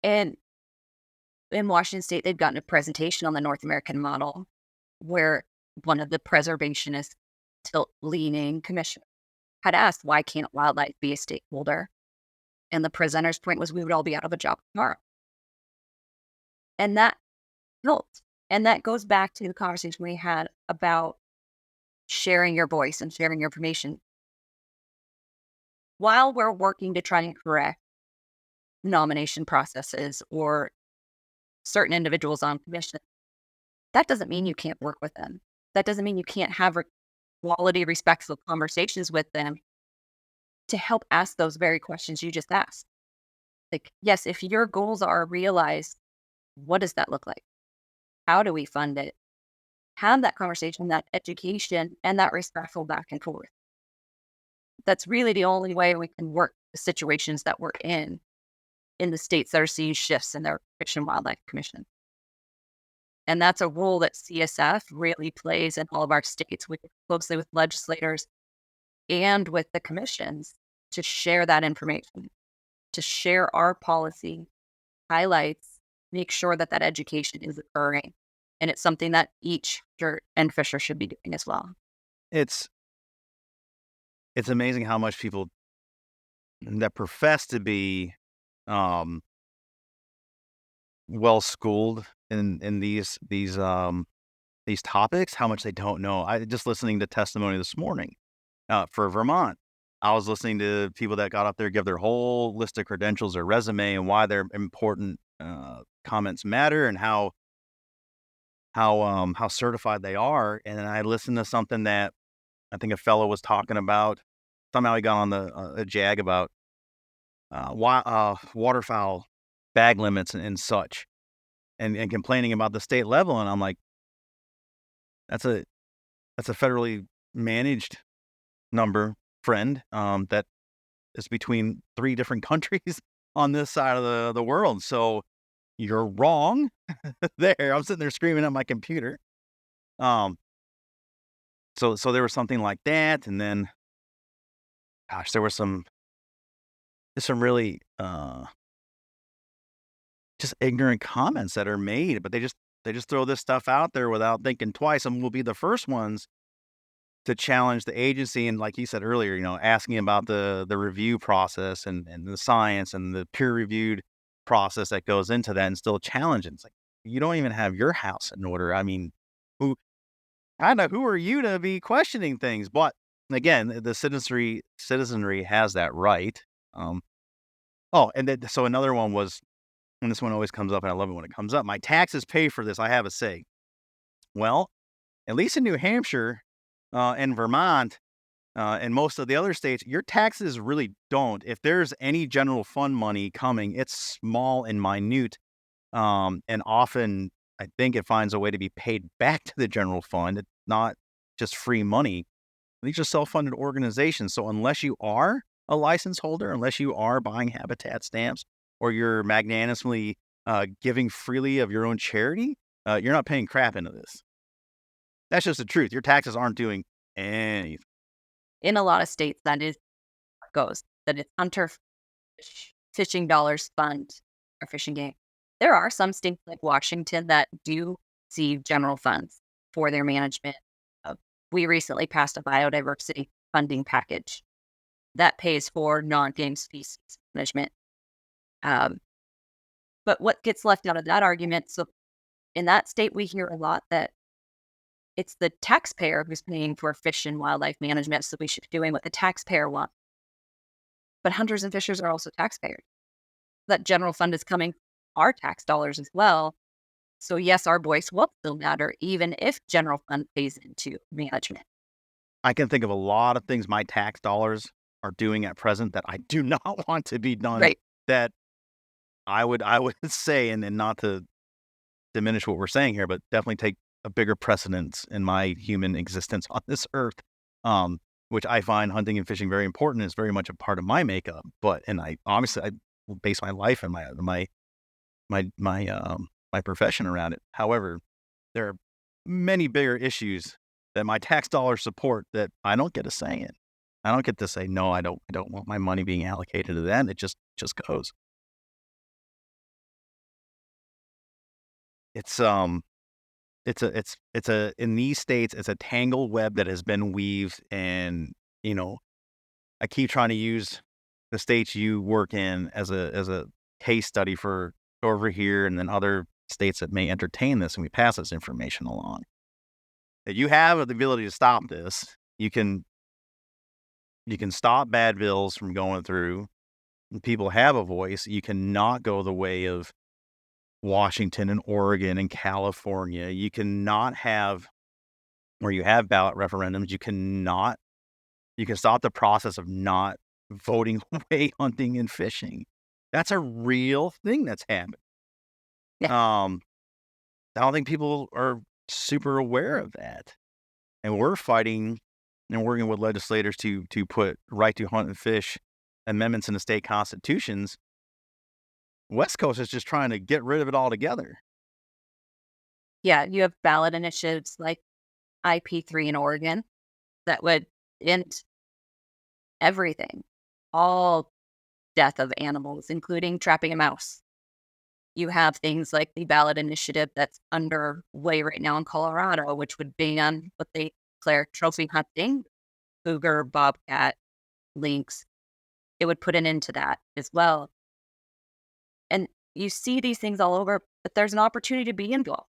And in Washington State, they've gotten a presentation on the North American model where one of the preservationist tilt-leaning commissioners had asked, why can't wildlife be a stakeholder? And the presenter's point was, we would all be out of a job tomorrow. And that helped. And that goes back to the conversation we had about sharing your voice and sharing your information. While we're working to try and correct nomination processes or certain individuals on commission, that doesn't mean you can't work with them. That doesn't mean you can't have quality, respectful conversations with them to help ask those very questions you just asked. Like, yes, if your goals are realized, what does that look like? How do we fund it? Have that conversation, that education, and that respectful back and forth. That's really the only way we can work the situations that we're in the states that are seeing shifts in their Fish and Wildlife Commission. And that's a role that CSF really plays in all of our states. We work closely with legislators and with the commissions to share that information, to share our policy highlights, make sure that that education is occurring. And it's something that each hunter and fisher should be doing as well. It's amazing how much people that profess to be well schooled in these topics, how much they don't know. I just listening to testimony this morning for Vermont. I was listening to people that got up there, give their whole list of credentials or resume and why their important comments matter and how certified they are. And then I listened to something that I think a fellow was talking about. Somehow he got on a jag about waterfowl bag limits and such, and complaining about the state level. And I'm like, that's a federally managed number, friend, that is between 3 different countries on this side of the world. So you're wrong there. I'm sitting there screaming at my computer. So there was something like that. And then, gosh, there were some really, just ignorant comments that are made, but they just throw this stuff out there without thinking twice, and we'll be the first ones to challenge the agency. And like you said earlier, asking about the review process and the science and the peer-reviewed process that goes into that, and still challenging. It's like, you don't even have your house in order. I mean, who are you to be questioning things? But again, the citizenry has that right. So another one was, and this one always comes up, and I love it when it comes up, my taxes pay for this, I have a say. Well, at least in New Hampshire and Vermont and most of the other states, your taxes really don't. If there's any general fund money coming, it's small and minute. And often, I think it finds a way to be paid back to the general fund. It's not just free money. These are self-funded organizations. So unless you are a license holder, unless you are buying habitat stamps, or you're magnanimously giving freely of your own charity, you're not paying crap into this. That's just the truth. Your taxes aren't doing anything. In a lot of states, that is how it goes. That it's hunter fishing dollars fund or fishing game. There are some states like Washington that do see general funds for their management. We recently passed a biodiversity funding package that pays for non-game species management. Um, but what gets left out of that argument, so in that state, we hear a lot that it's the taxpayer who's paying for fish and wildlife management, so we should be doing what the taxpayer wants. But hunters and fishers are also taxpayers. That general fund is coming our tax dollars as well. So yes, our voice will still matter, even if general fund pays into management. I can think of a lot of things my tax dollars are doing at present that I do not want to be done. Right. That I would say, and not to diminish what we're saying here, but definitely take a bigger precedence in my human existence on this earth. Which I find hunting and fishing very important, is very much a part of my makeup. But I base my life and my profession around it. However, there are many bigger issues that my tax dollars support that I don't get a say in. I don't get to say, no, I don't want my money being allocated to that. It just goes. It's in these states, it's a tangled web that has been weaved. And, I keep trying to use the states you work in as a case study for over here, and then other states that may entertain this, and we pass this information along. That you have the ability to stop this. You can stop bad bills from going through. People have a voice. You cannot go the way of Washington and Oregon and California. You cannot have, where you have ballot referendums, you can stop the process of not voting away hunting and fishing. That's a real thing that's happened. Yeah. I don't think people are super aware of that. And we're fighting and working with legislators to put right to hunt and fish amendments in the state constitutions. West Coast is just trying to get rid of it altogether. Yeah, you have ballot initiatives like IP3 in Oregon that would end everything, all death of animals, including trapping a mouse. You have things like the ballot initiative that's underway right now in Colorado, which would ban what they declare trophy hunting, cougar, bobcat, lynx. It would put an end to that as well. And you see these things all over, but there's an opportunity to be involved.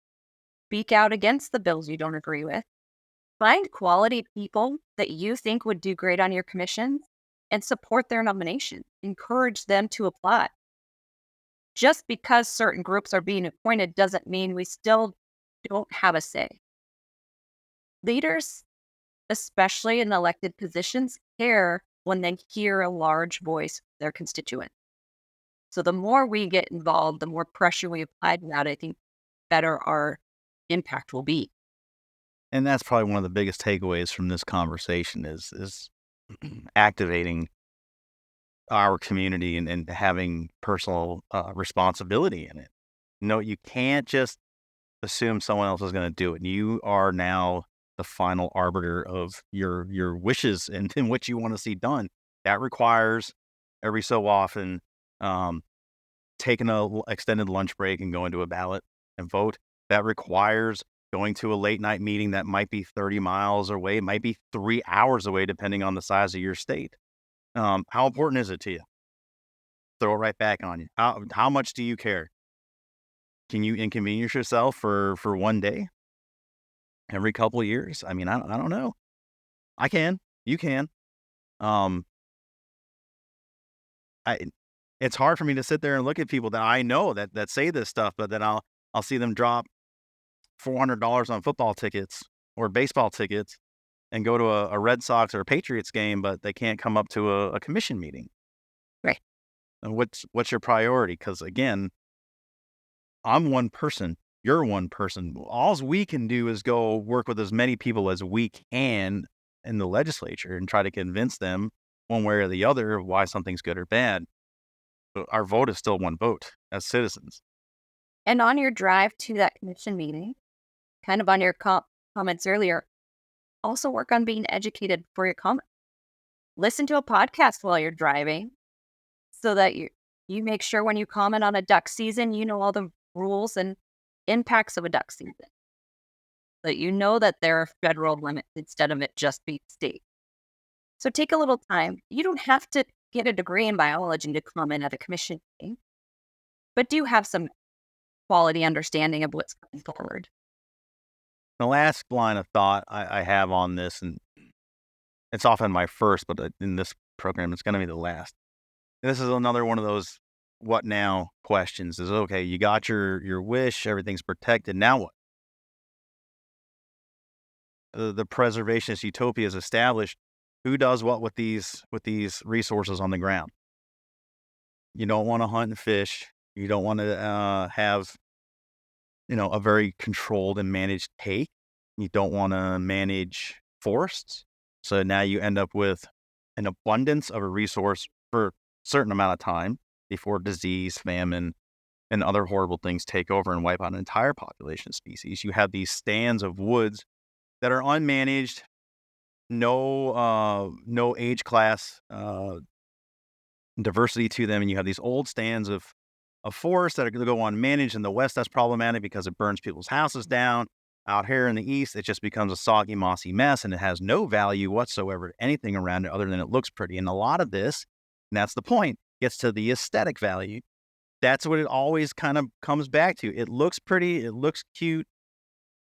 Speak out against the bills you don't agree with. Find quality people that you think would do great on your commissions and support their nomination. Encourage them to apply. Just because certain groups are being appointed doesn't mean we still don't have a say. Leaders, especially in elected positions, care when they hear a large voice of their constituents. So the more we get involved, the more pressure we apply to that, I think better our impact will be. And that's probably one of the biggest takeaways from this conversation is activating our community and having personal responsibility in it. No, you can't just assume someone else is going to do it. You are now the final arbiter of your wishes and what you want to see done. That requires every so often taking a extended lunch break and going to a ballot and vote. That requires going to a late night meeting that might be 30 miles away, it might be 3 hours away, depending on the size of your state. How important is it to you? Throw it right back on you. How much do you care? Can you inconvenience yourself for one day every couple of years? I mean, I don't know. I can. You can. It's hard for me to sit there and look at people that I know that say this stuff, but then I'll see them drop $400 on football tickets or baseball tickets and go to a Red Sox or a Patriots game, but they can't come up to a commission meeting. Right. And what's your priority? Because again, I'm one person. You're one person. All we can do is go work with as many people as we can in the legislature and try to convince them one way or the other of why something's good or bad. But our vote is still one vote as citizens. And on your drive to that commission meeting, kind of on your comments earlier, also work on being educated for your comment. Listen to a podcast while you're driving so that you make sure when you comment on a duck season, you know all the rules and impacts of a duck season. That you know that there are federal limits instead of it just being state. So take a little time. You don't have to get a degree in biology to comment at a commission meeting, but do have some quality understanding of what's going forward. The last line of thought I have on this, and it's often my first, but in this program, it's going to be the last. This is another one of those what now questions is, okay, you got your wish, everything's protected. Now what? The preservationist utopia is established. Who does what with these resources on the ground? You don't want to hunt and fish. You don't want to have, a very controlled and managed take. You don't want to manage forests. So now you end up with an abundance of a resource for a certain amount of time before disease, famine, and other horrible things take over and wipe out an entire population of species. You have these stands of woods that are unmanaged, no age class diversity to them, and you have these old stands of forests that are going to go unmanaged. In the West, that's problematic because it burns people's houses down. Out here in the East, it just becomes a soggy, mossy mess, and it has no value whatsoever to anything around it other than it looks pretty. And a lot of this, and that's the point, gets to the aesthetic value. That's what it always kind of comes back to. It looks pretty. It looks cute.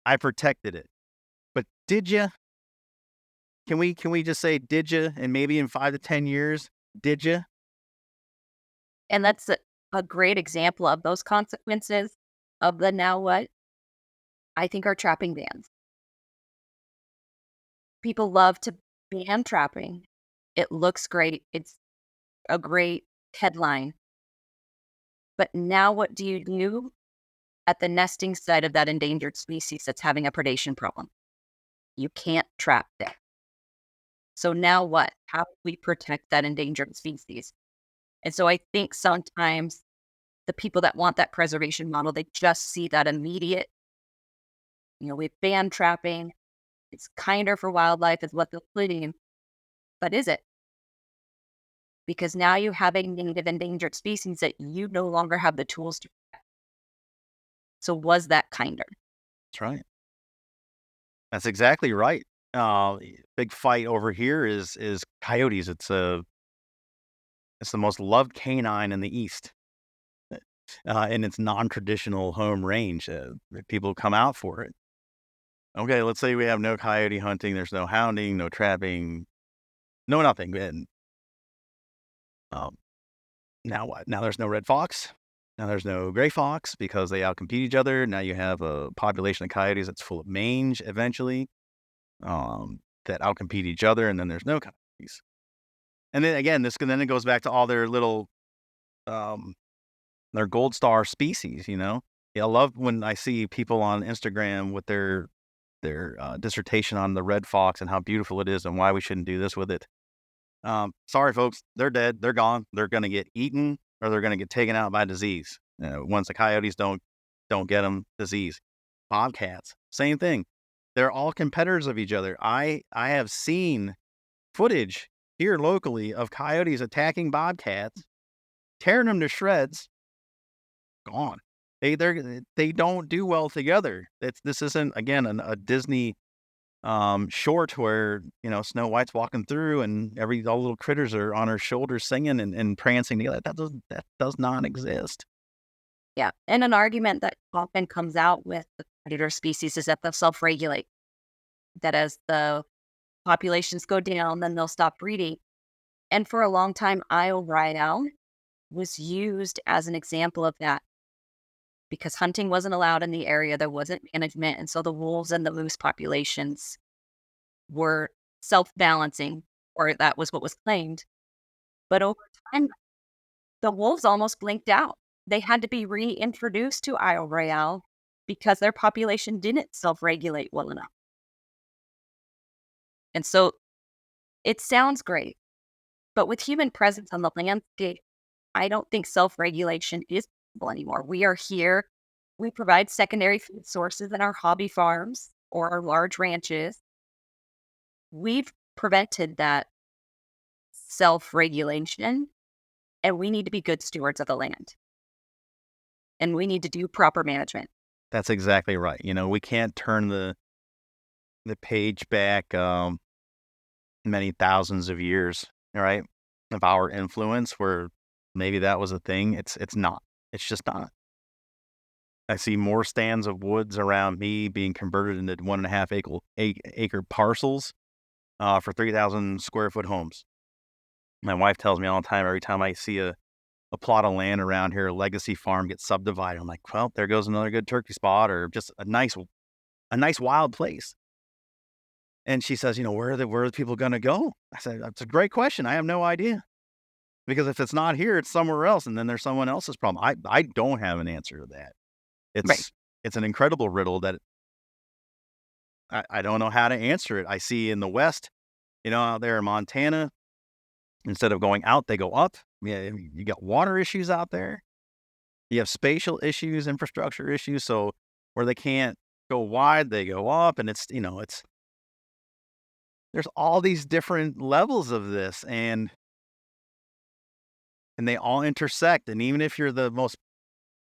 I protected it. But did you? Can we just say, did you? And maybe in 5 to 10 years, did you? And that's a great example of those consequences of the now what, I think, are trapping bans. People love to ban trapping. It looks great. It's a great headline. But now what do you do at the nesting site of that endangered species that's having a predation problem? You can't trap there. So now what? How do we protect that endangered species? And so I think sometimes the people that want that preservation model, they just see that immediate, we've banned trapping. It's kinder for wildlife is what they're claiming. But is it? Because now you have a native endangered species that you no longer have the tools to protect. So was that kinder? That's right. That's exactly right. Big fight over here is coyotes. It's the most loved canine in the East. In its non-traditional home range. People come out for it. Okay, let's say we have no coyote hunting. There's no hounding, no trapping, no nothing. And now what? Now there's no red fox. Now there's no gray fox because they outcompete each other. Now you have a population of coyotes that's full of mange eventually that outcompete each other, and then there's no coyotes. And then again, then it goes back to all their little their gold star species, I love when I see people on Instagram with their dissertation on the red fox and how beautiful it is and why we shouldn't do this with it. Sorry, folks, they're dead. They're gone. They're going to get eaten or they're going to get taken out by disease. Once the coyotes don't get them, disease. Bobcats, same thing. They're all competitors of each other. I have seen footage here locally of coyotes attacking bobcats, tearing them to shreds. Gone. They don't do well together. This isn't again a Disney short where Snow White's walking through and all the little critters are on her shoulders singing and prancing together. That does not exist. Yeah, and an argument that often comes out with the predator species is that they'll self-regulate. That as the populations go down, then they'll stop breeding. And for a long time, Isle Royale was used as an example of that. Because hunting wasn't allowed in the area, there wasn't management, and so the wolves and the moose populations were self-balancing, or that was what was claimed. But over time, the wolves almost blinked out. They had to be reintroduced to Isle Royale because their population didn't self-regulate well enough. And so it sounds great, but with human presence on the landscape, I don't think self-regulation is possible anymore. We are here We provide secondary food sources in our hobby farms or our large ranches. We've prevented that self-regulation, and we need to be good stewards of the land. And we need to do proper management. That's exactly right. We can't turn the page back many thousands of years, right, of our influence where maybe that was a thing. It's not. It's just not. I see more stands of woods around me being converted into 1.5 acre parcels for 3,000 square foot homes. My wife tells me all the time, every time I see a plot of land around here, a legacy farm gets subdivided, I'm like, well, there goes another good turkey spot or just a nice wild place. And she says, where are the people going to go? I said, that's a great question. I have no idea. Because if it's not here, it's somewhere else. And then there's someone else's problem. I don't have an answer to that. Right. It's an incredible riddle that I don't know how to answer it. I see in the West, out there in Montana, instead of going out, they go up. Yeah, you got water issues out there. You have spatial issues, infrastructure issues. So where they can't go wide, they go up. And there's all these different levels of this, and they all intersect. And even if you're the most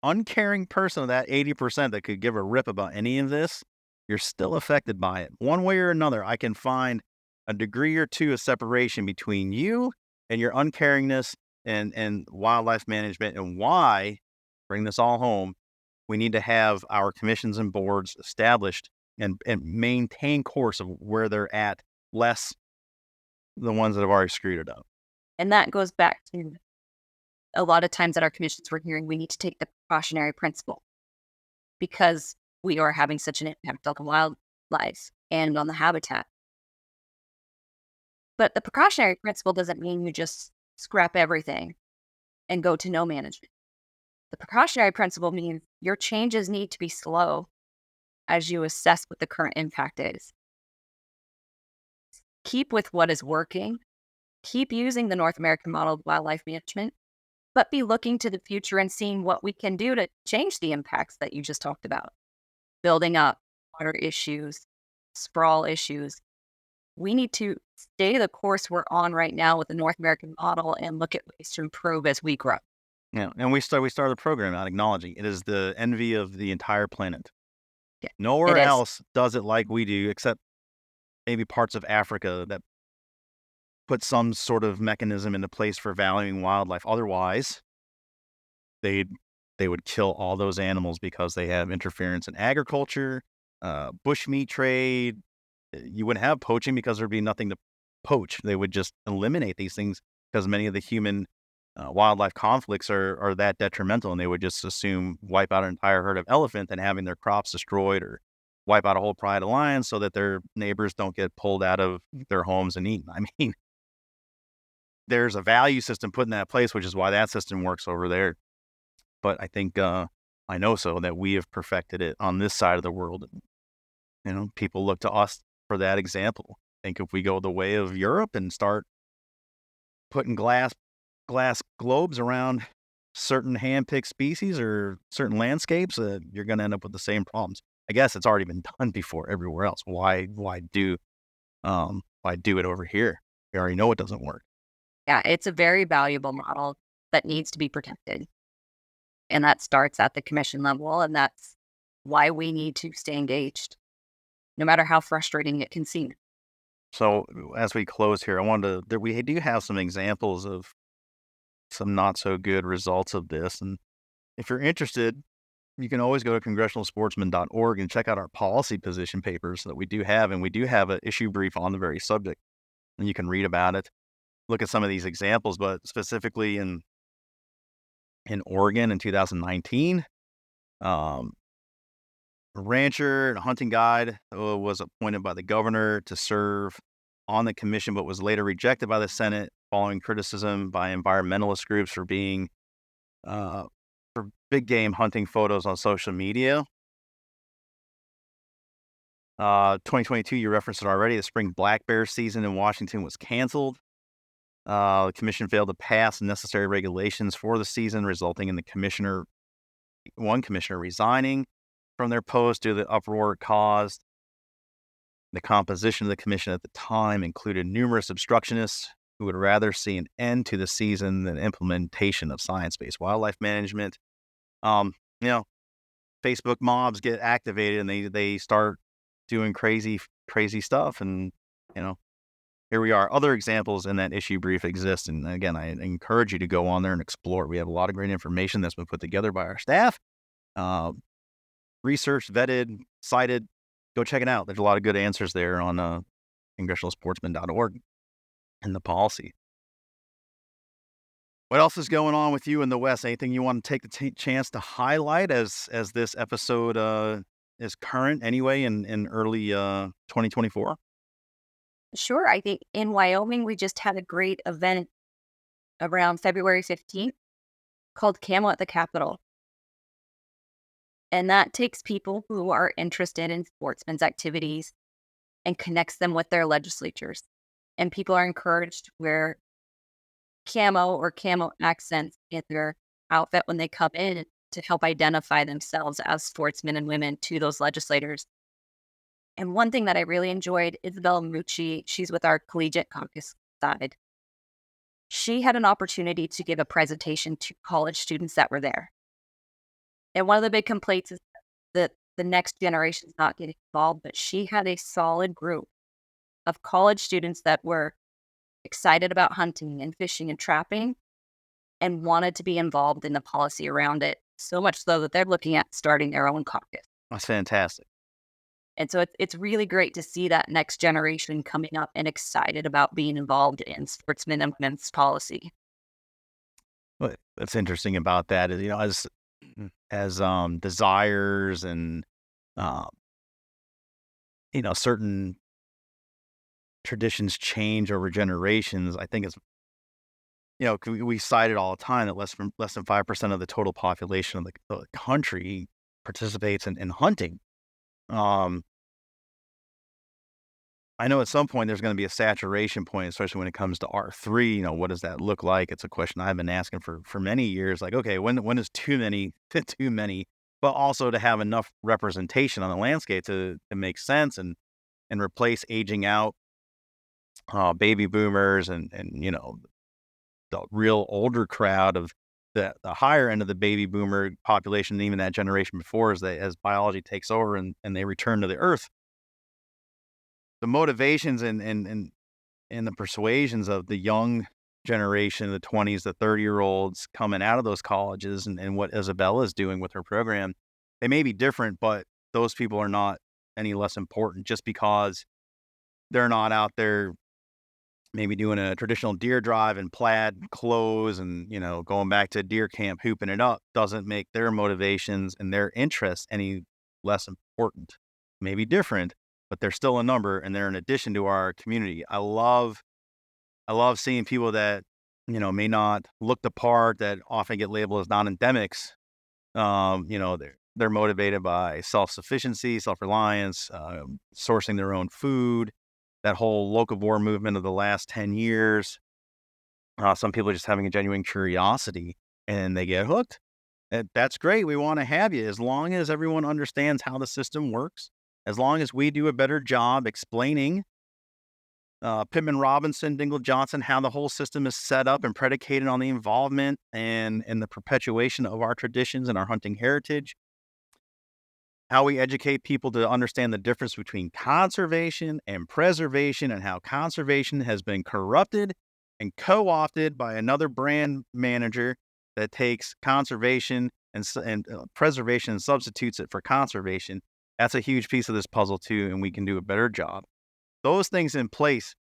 uncaring person of that 80% that could give a rip about any of this, you're still affected by it. One way or another, I can find a degree or two of separation between you and your uncaringness and wildlife management. And why, bring this all home, we need to have our commissions and boards established and maintain course of where they're at, less the ones that have already screwed it up. And that goes back to a lot of times at our commissions we're hearing we need to take the precautionary principle because we are having such an impact on the wildlife and on the habitat. But the precautionary principle doesn't mean you just scrap everything and go to no management. The precautionary principle means your changes need to be slow as you assess what the current impact is. Keep with what is working. Keep using the North American model of wildlife management, but be looking to the future and seeing what we can do to change the impacts that you just talked about. Building up water issues, sprawl issues. We need to stay the course we're on right now with the North American model and look at ways to improve as we grow. Yeah, and we started the program out acknowledging it is the envy of the entire planet. Yeah, nowhere else does it like we do, except maybe parts of Africa that put some sort of mechanism into place for valuing wildlife. Otherwise, they would kill all those animals because they have interference in agriculture, bushmeat trade. You wouldn't have poaching because there'd be nothing to poach. They would just eliminate these things because many of the human wildlife conflicts are that detrimental, and they would just assume wipe out an entire herd of elephant and having their crops destroyed, or wipe out a whole pride of lions so that their neighbors don't get pulled out of their homes and eaten. I mean, there's a value system put in that place, which is why that system works over there. But I think I know so that we have perfected it on this side of the world. People look to us for that example. I think if we go the way of Europe and start putting glass globes around certain hand-picked species or certain landscapes, you're going to end up with the same problems. I guess it's already been done before everywhere else. Why do it over here? We already know it doesn't work. Yeah, it's a very valuable model that needs to be protected. And that starts at the commission level, and that's why we need to stay engaged, no matter how frustrating it can seem. So as we close here, we do have some examples of some not so good results of this. And if you're interested, you can always go to congressionalsportsmen.org and check out our policy position papers that we do have. And we do have an issue brief on the very subject, and you can read about it, look at some of these examples. But specifically in Oregon in 2019, a rancher and a hunting guide was appointed by the governor to serve on the commission, but was later rejected by the Senate following criticism by environmentalist groups for being for big game hunting photos on social media. 2022, you referenced it already. The spring black bear season in Washington was canceled. The commission failed to pass necessary regulations for the season, resulting in the commissioner one commissioner resigning from their post due to the uproar it caused. The composition of the commission at the time included numerous obstructionists who would rather see an end to the season than implementation of science-based wildlife management. Um, you know, Facebook mobs get activated and they start doing crazy stuff. And, here we are. Other examples in that issue brief exist. And again, I encourage you to go on there and explore. We have a lot of great information that's been put together by our staff. Researched, vetted, cited. Go check it out. There's a lot of good answers there on congressionalsportsmen.org and the policy. What else is going on with you in the West? Anything you want to take the chance to highlight as this episode is current anyway in early 2024? Sure. I think in Wyoming, we just had a great event around February 15th called Camo at the Capitol. And that takes people who are interested in sportsmen's activities and connects them with their legislatures. And people are encouraged to wear camo or camo accents in their outfit when they come in to help identify themselves as sportsmen and women to those legislators. And one thing that I really enjoyed, Isabel Mucci, she's with our collegiate caucus side. She had an opportunity to give a presentation to college students that were there. And one of the big complaints is that the next generation is not getting involved, but she had a solid group of college students that were excited about hunting and fishing and trapping and wanted to be involved in the policy around it, so much so that they're looking at starting their own caucus. That's fantastic. And so it's really great to see that next generation coming up and excited about being involved in sportsmen and women's policy. What's interesting about that is, as desires and certain traditions change over generations, I think it's we cite it all the time that less than 5% of the total population of the country participates in hunting. I know at some point there's going to be a saturation point, especially when it comes to R3. What does that look like? It's a question I've been asking for many years. Like, okay, when is too many too many? But also to have enough representation on the landscape to make sense and replace aging out baby boomers and the real older crowd of the higher end of the baby boomer population, and even that generation before, as biology takes over and they return to the earth. The motivations and the persuasions of the young generation, the 20s, the 30-year-olds coming out of those colleges and what Isabella is doing with her program, they may be different, but those people are not any less important just because they're not out there maybe doing a traditional deer drive in plaid clothes and, going back to deer camp, hooping it up, doesn't make their motivations and their interests any less important. Maybe different, but they're still a number and they're an addition to our community. I love seeing people that, may not look the part, that often get labeled as non-endemics. They're motivated by self-sufficiency, self-reliance, sourcing their own food, that whole locavore movement of the last 10 years. Some people are just having a genuine curiosity and they get hooked. That's great. We want to have you as long as everyone understands how the system works. As long as we do a better job explaining Pittman Robinson, Dingle Johnson, how the whole system is set up and predicated on the involvement and the perpetuation of our traditions and our hunting heritage. How we educate people to understand the difference between conservation and preservation, and how conservation has been corrupted and co-opted by another brand manager that takes conservation and preservation and substitutes it for conservation. That's a huge piece of this puzzle too, and we can do a better job. Those things in place,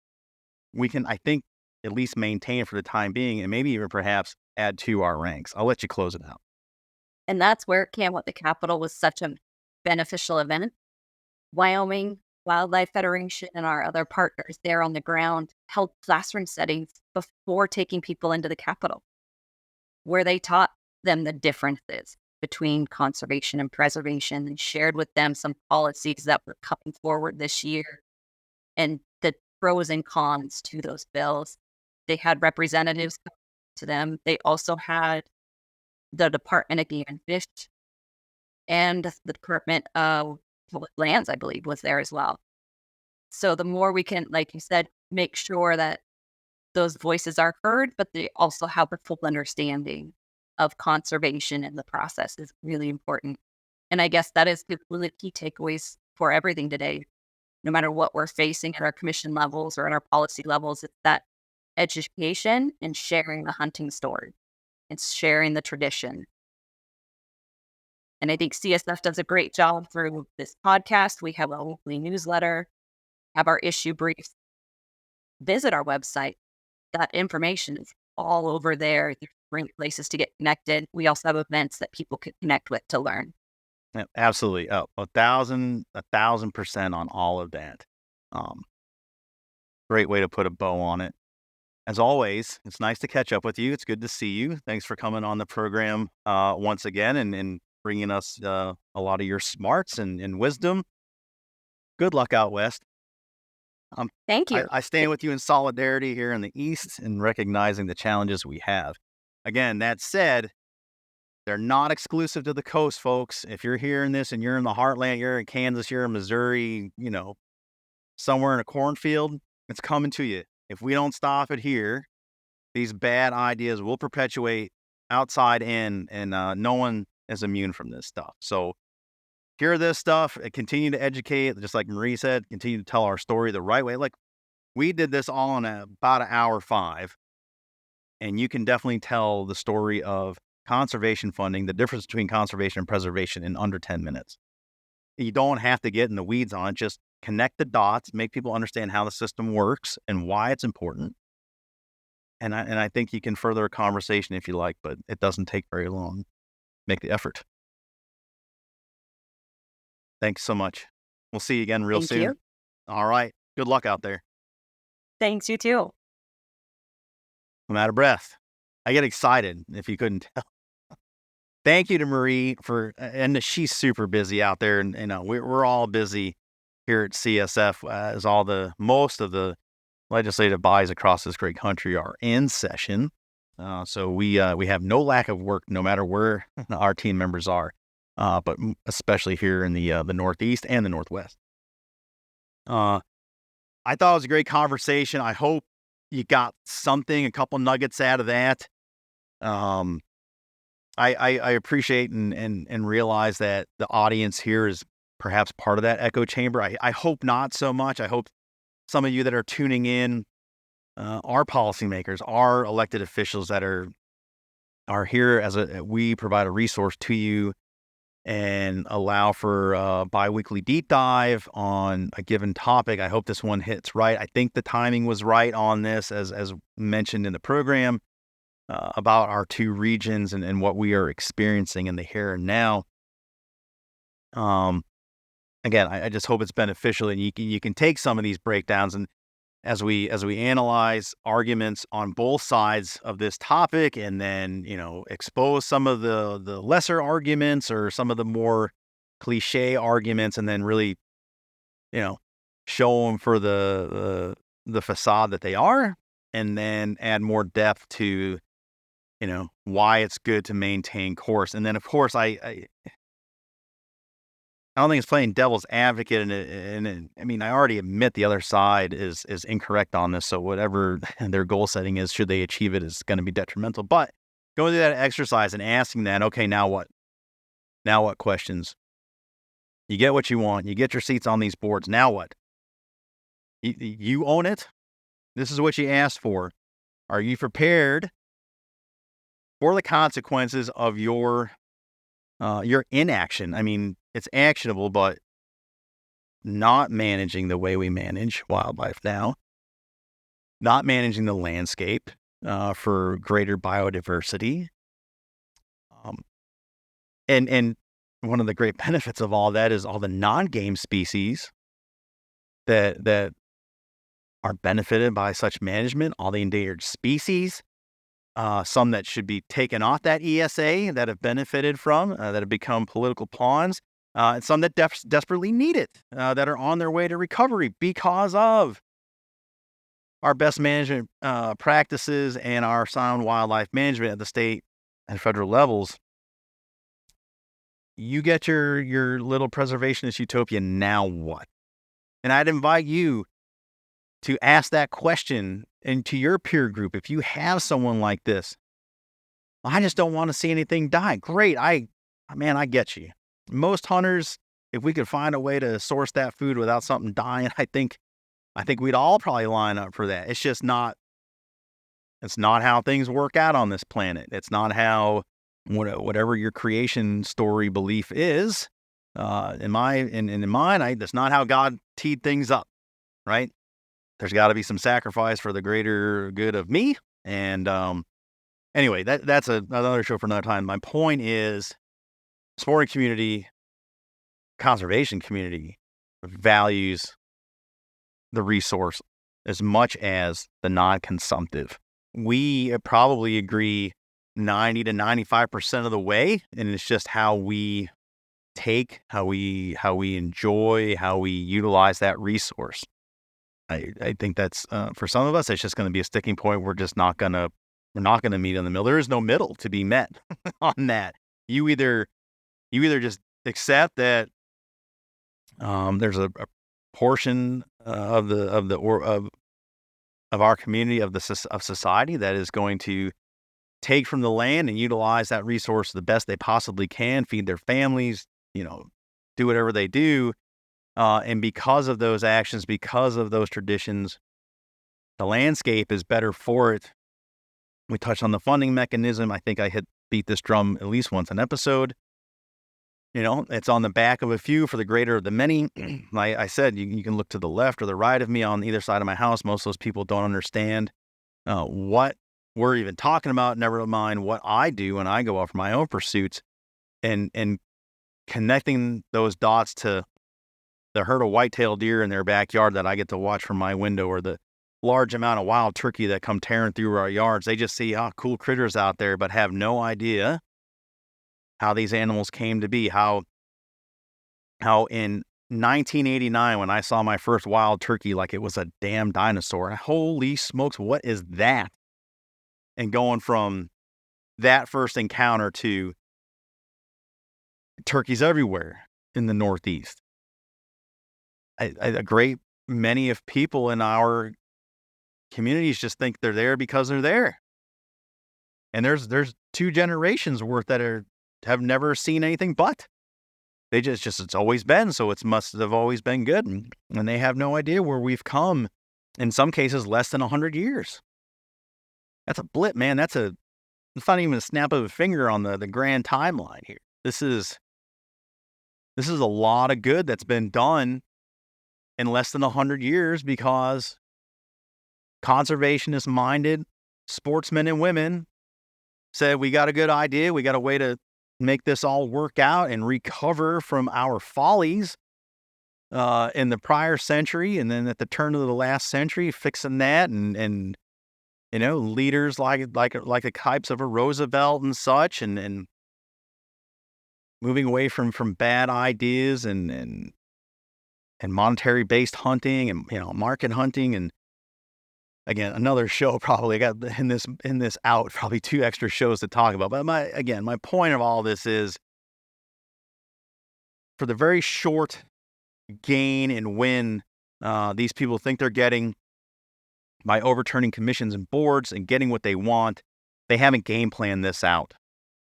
we can, I think, at least maintain for the time being, and maybe even perhaps add to our ranks. I'll let you close it out. And that's where Camo at the Capitol was such a beneficial event. Wyoming Wildlife Federation and our other partners there on the ground held classroom settings before taking people into the Capitol, where they taught them the differences between conservation and preservation and shared with them some policies that were coming forward this year and the pros and cons to those bills. They had representatives come to them. They also had the Department of Game and Fish and the Department of Public Lands, I believe, was there as well. So the more we can, like you said, make sure that those voices are heard, but they also have a full understanding of conservation in the process is really important. And I guess that is one of the key takeaways for everything today, no matter what we're facing at our commission levels or at our policy levels. It's that education and sharing the hunting story and sharing the tradition. And I think CSF does a great job through this podcast. We have a weekly newsletter, have our issue briefs. Visit our website. That information is all over there. There's great places to get connected. We also have events that people can connect with to learn. Yeah, absolutely. Oh, 1,000% on all of that. Great way to put a bow on it. As always, it's nice to catch up with you. It's good to see you. Thanks for coming on the program once again and bringing us a lot of your smarts and wisdom. Good luck out west. Thank you. I stand with you in solidarity here in the East and recognizing the challenges we have. Again, that said, they're not exclusive to the coast, folks. If you're hearing this and you're in the heartland, you're in Kansas, you're in Missouri, somewhere in a cornfield, it's coming to you. If we don't stop it here, these bad ideas will perpetuate outside in, and no one is immune from this stuff. So hear this stuff, continue to educate, just like Marie said, continue to tell our story the right way. Like, we did this all in about an hour 5, and you can definitely tell the story of conservation funding, the difference between conservation and preservation in under 10 minutes. You don't have to get in the weeds on it. Just connect the dots, make people understand how the system works and why it's important. And I think you can further a conversation if you like, but it doesn't take very long. Make the effort. Thanks so much. We'll see you again real soon. Thank you. All right. Good luck out there. Thanks, you too. I'm out of breath. I get excited, if you couldn't tell. Thank you to Marie and she's super busy out there, and we're all busy here at CSF as most of the legislative bodies across this great country are in session. So we have no lack of work, no matter where our team members are, but especially here in the Northeast and the Northwest. I thought it was a great conversation. I hope you got a couple nuggets out of that. I appreciate and realize that the audience here is perhaps part of that echo chamber. I hope not so much. I hope some of you that are tuning in are policymakers, are elected officials that are here we provide a resource to you and allow for a biweekly deep dive on a given topic. I hope this one hits right. I think the timing was right on this, as mentioned in the program, about our two regions and what we are experiencing in the here and now. Again, I just hope it's beneficial, and you can take some of these breakdowns, and as we analyze arguments on both sides of this topic, and then expose some of the lesser arguments or some of the more cliche arguments, and then really show them for the facade that they are, and then add more depth to why it's good to maintain course. And then, of course, I don't think it's playing devil's advocate, and I mean, I already admit the other side is incorrect on this, so whatever their goal setting is, should they achieve it, is going to be detrimental. But going through that exercise and asking that, okay, now what? Now what questions? You get what you want. You get your seats on these boards. Now what? You own it. This is what you asked for. Are you prepared for the consequences of your inaction? I mean, it's actionable, but not managing the way we manage wildlife now, not managing the landscape for greater biodiversity. And one of the great benefits of all that is all the non-game species that are benefited by such management, all the endangered species, some that should be taken off that ESA that have benefited from, that have become political pawns, and some that desperately need it, that are on their way to recovery because of our best management practices and our sound wildlife management at the state and federal levels. you get your little preservationist utopia, now what? And I'd invite you to ask that question into your peer group. If you have someone like this, I just don't want to see anything die. Great. I get you. Most hunters, if we could find a way to source that food without something dying, I think we'd all probably line up for that. It's not how things work out on this planet. It's not how whatever your creation story belief is. In mine, that's not how God teed things up, right? There's got to be some sacrifice for the greater good of me. And anyway, that's another show for another time. My point is, sporting community, conservation community values the resource as much as the non-consumptive. We probably agree 90 to 95% of the way, and it's just how we take, how we enjoy, how we utilize that resource. I think that's for some of us, it's just going to be a sticking point. We're not going to meet in the middle. There is no middle to be met on that. You either just accept that there's a portion of our community, of society, that is going to take from the land and utilize that resource the best they possibly can, feed their families, do whatever they do. And because of those actions, because of those traditions, the landscape is better for it. We touched on the funding mechanism. I think I beat this drum at least once an episode. It's on the back of a few for the greater of the many. Like I said, you can look to the left or the right of me on either side of my house. Most of those people don't understand what we're even talking about, never mind what I do when I go off my own pursuits, and connecting those dots to the herd of whitetail deer in their backyard that I get to watch from my window, or the large amount of wild turkey that come tearing through our yards. They just see cool critters out there, but have no idea how these animals came to be, how in 1989, when I saw my first wild turkey like it was a damn dinosaur, holy smokes, what is that? And going from that first encounter to turkeys everywhere in the Northeast. A great many of people in our communities just think they're there because they're there. And there's 2 generations worth that have never seen anything but. They just it's always been, so it must have always been good. And they have no idea where we've come, in some cases, less than 100 years. That's a blip, man. It's not even a snap of a finger on the grand timeline here. This is a lot of good that's been done in less than 100 years because conservationist-minded sportsmen and women said, we got a good idea. We got a way to make this all work out and recover from our follies in the prior century, and then at the turn of the last century, fixing that, and leaders like the types of a Roosevelt and such, and moving away from bad ideas and monetary based hunting and market hunting. And again, another show probably. I got in this out probably 2 extra shows to talk about. But my point of all this is, for the very short gain and win these people think they're getting by overturning commissions and boards and getting what they want, they haven't game planned this out.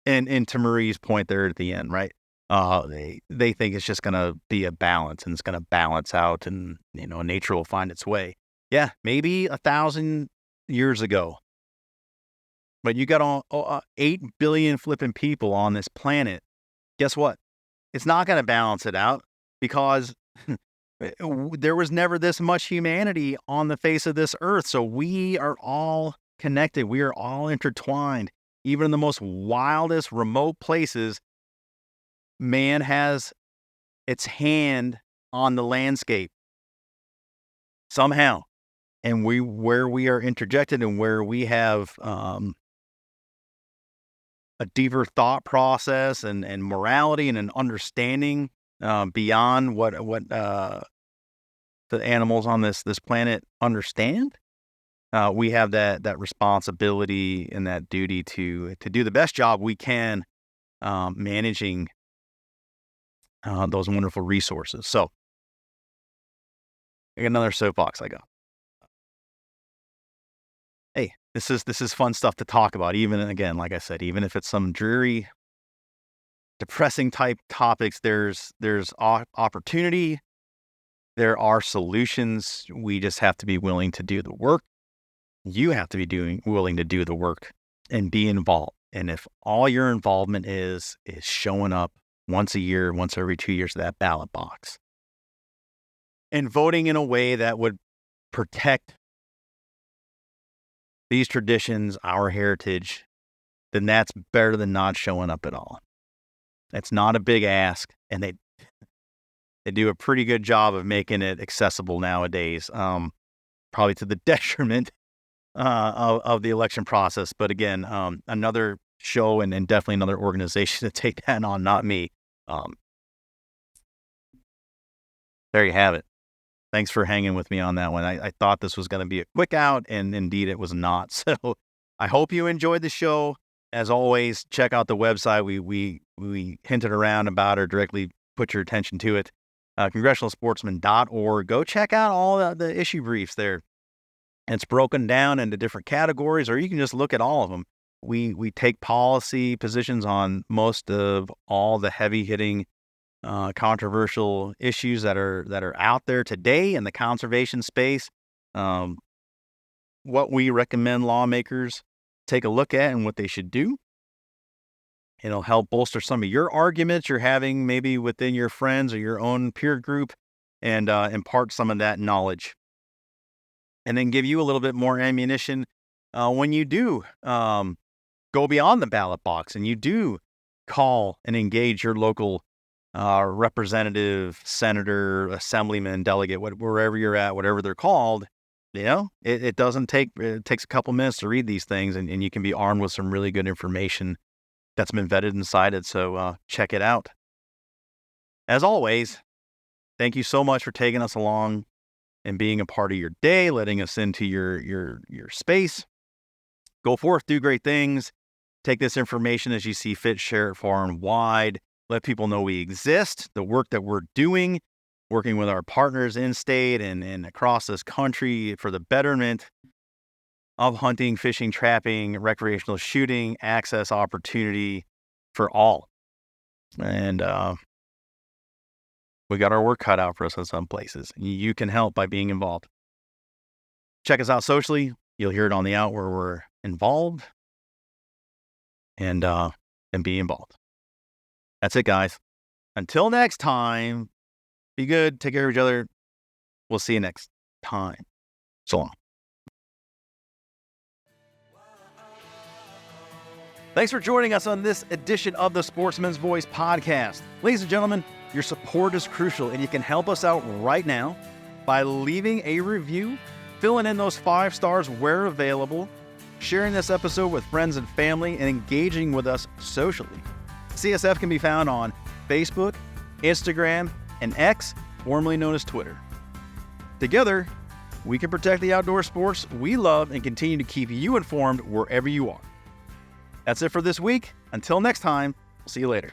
And to Marie's point there at the end, right? They think it's just going to be a balance, and it's going to balance out, and nature will find its way. Yeah, maybe 1,000 years ago. But you got 8 billion flipping people on this planet. Guess what? It's not going to balance it out, because there was never this much humanity on the face of this earth. So we are all connected. We are all intertwined. Even in the most wildest, remote places, man has its hand on the landscape somehow. And where we are interjected, and where we have a deeper thought process and morality and an understanding beyond what the animals on this planet understand, we have that responsibility and that duty to do the best job we can managing those wonderful resources. So, I got another soapbox I got. Hey, this is fun stuff to talk about. Even, again, like I said, even if it's some dreary, depressing type topics, there's opportunity. There are solutions. We just have to be willing to do the work. You have to be willing to do the work and be involved. And if all your involvement is showing up once a year, once every 2 years to that ballot box and voting in a way that would protect these traditions, our heritage, then that's better than not showing up at all. That's not a big ask, and they do a pretty good job of making it accessible nowadays, probably to the detriment of the election process. But again, another show and definitely another organization to take that on, not me. There you have it. Thanks for hanging with me on that one. I thought this was going to be a quick out, and indeed it was not. So I hope you enjoyed the show. As always, check out the website. We hinted around about or directly put your attention to it. congressionalsportsmen.org. Go check out all the issue briefs there. It's broken down into different categories, or you can just look at all of them. We take policy positions on most of all the heavy-hitting controversial issues that are out there today in the conservation space. What we recommend lawmakers take a look at and what they should do. It'll help bolster some of your arguments you're having maybe within your friends or your own peer group, and impart some of that knowledge. And then give you a little bit more ammunition when you do go beyond the ballot box and you do call and engage your local representative, senator, assemblyman, delegate, wherever you're at, whatever they're called. It takes a couple minutes to read these things, and you can be armed with some really good information that's been vetted and cited. So check it out. As always, thank you so much for taking us along and being a part of your day, letting us into your space. Go forth, do great things. Take this information as you see fit, share it far and wide. Let people know we exist, the work that we're doing, working with our partners in state and across this country for the betterment of hunting, fishing, trapping, recreational shooting, access opportunity for all. And we got our work cut out for us in some places. You can help by being involved. Check us out socially. You'll hear it on the out where we're involved, and be involved. That's it, guys. Until next time, be good. Take care of each other. We'll see you next time. So long. Thanks for joining us on this edition of the Sportsman's Voice podcast. Ladies and gentlemen, your support is crucial, and you can help us out right now by leaving a review, filling in those 5 stars where available, sharing this episode with friends and family, and engaging with us socially. CSF can be found on Facebook, Instagram, and X, formerly known as Twitter. Together, we can protect the outdoor sports we love and continue to keep you informed wherever you are. That's it for this week. Until next time, we'll see you later.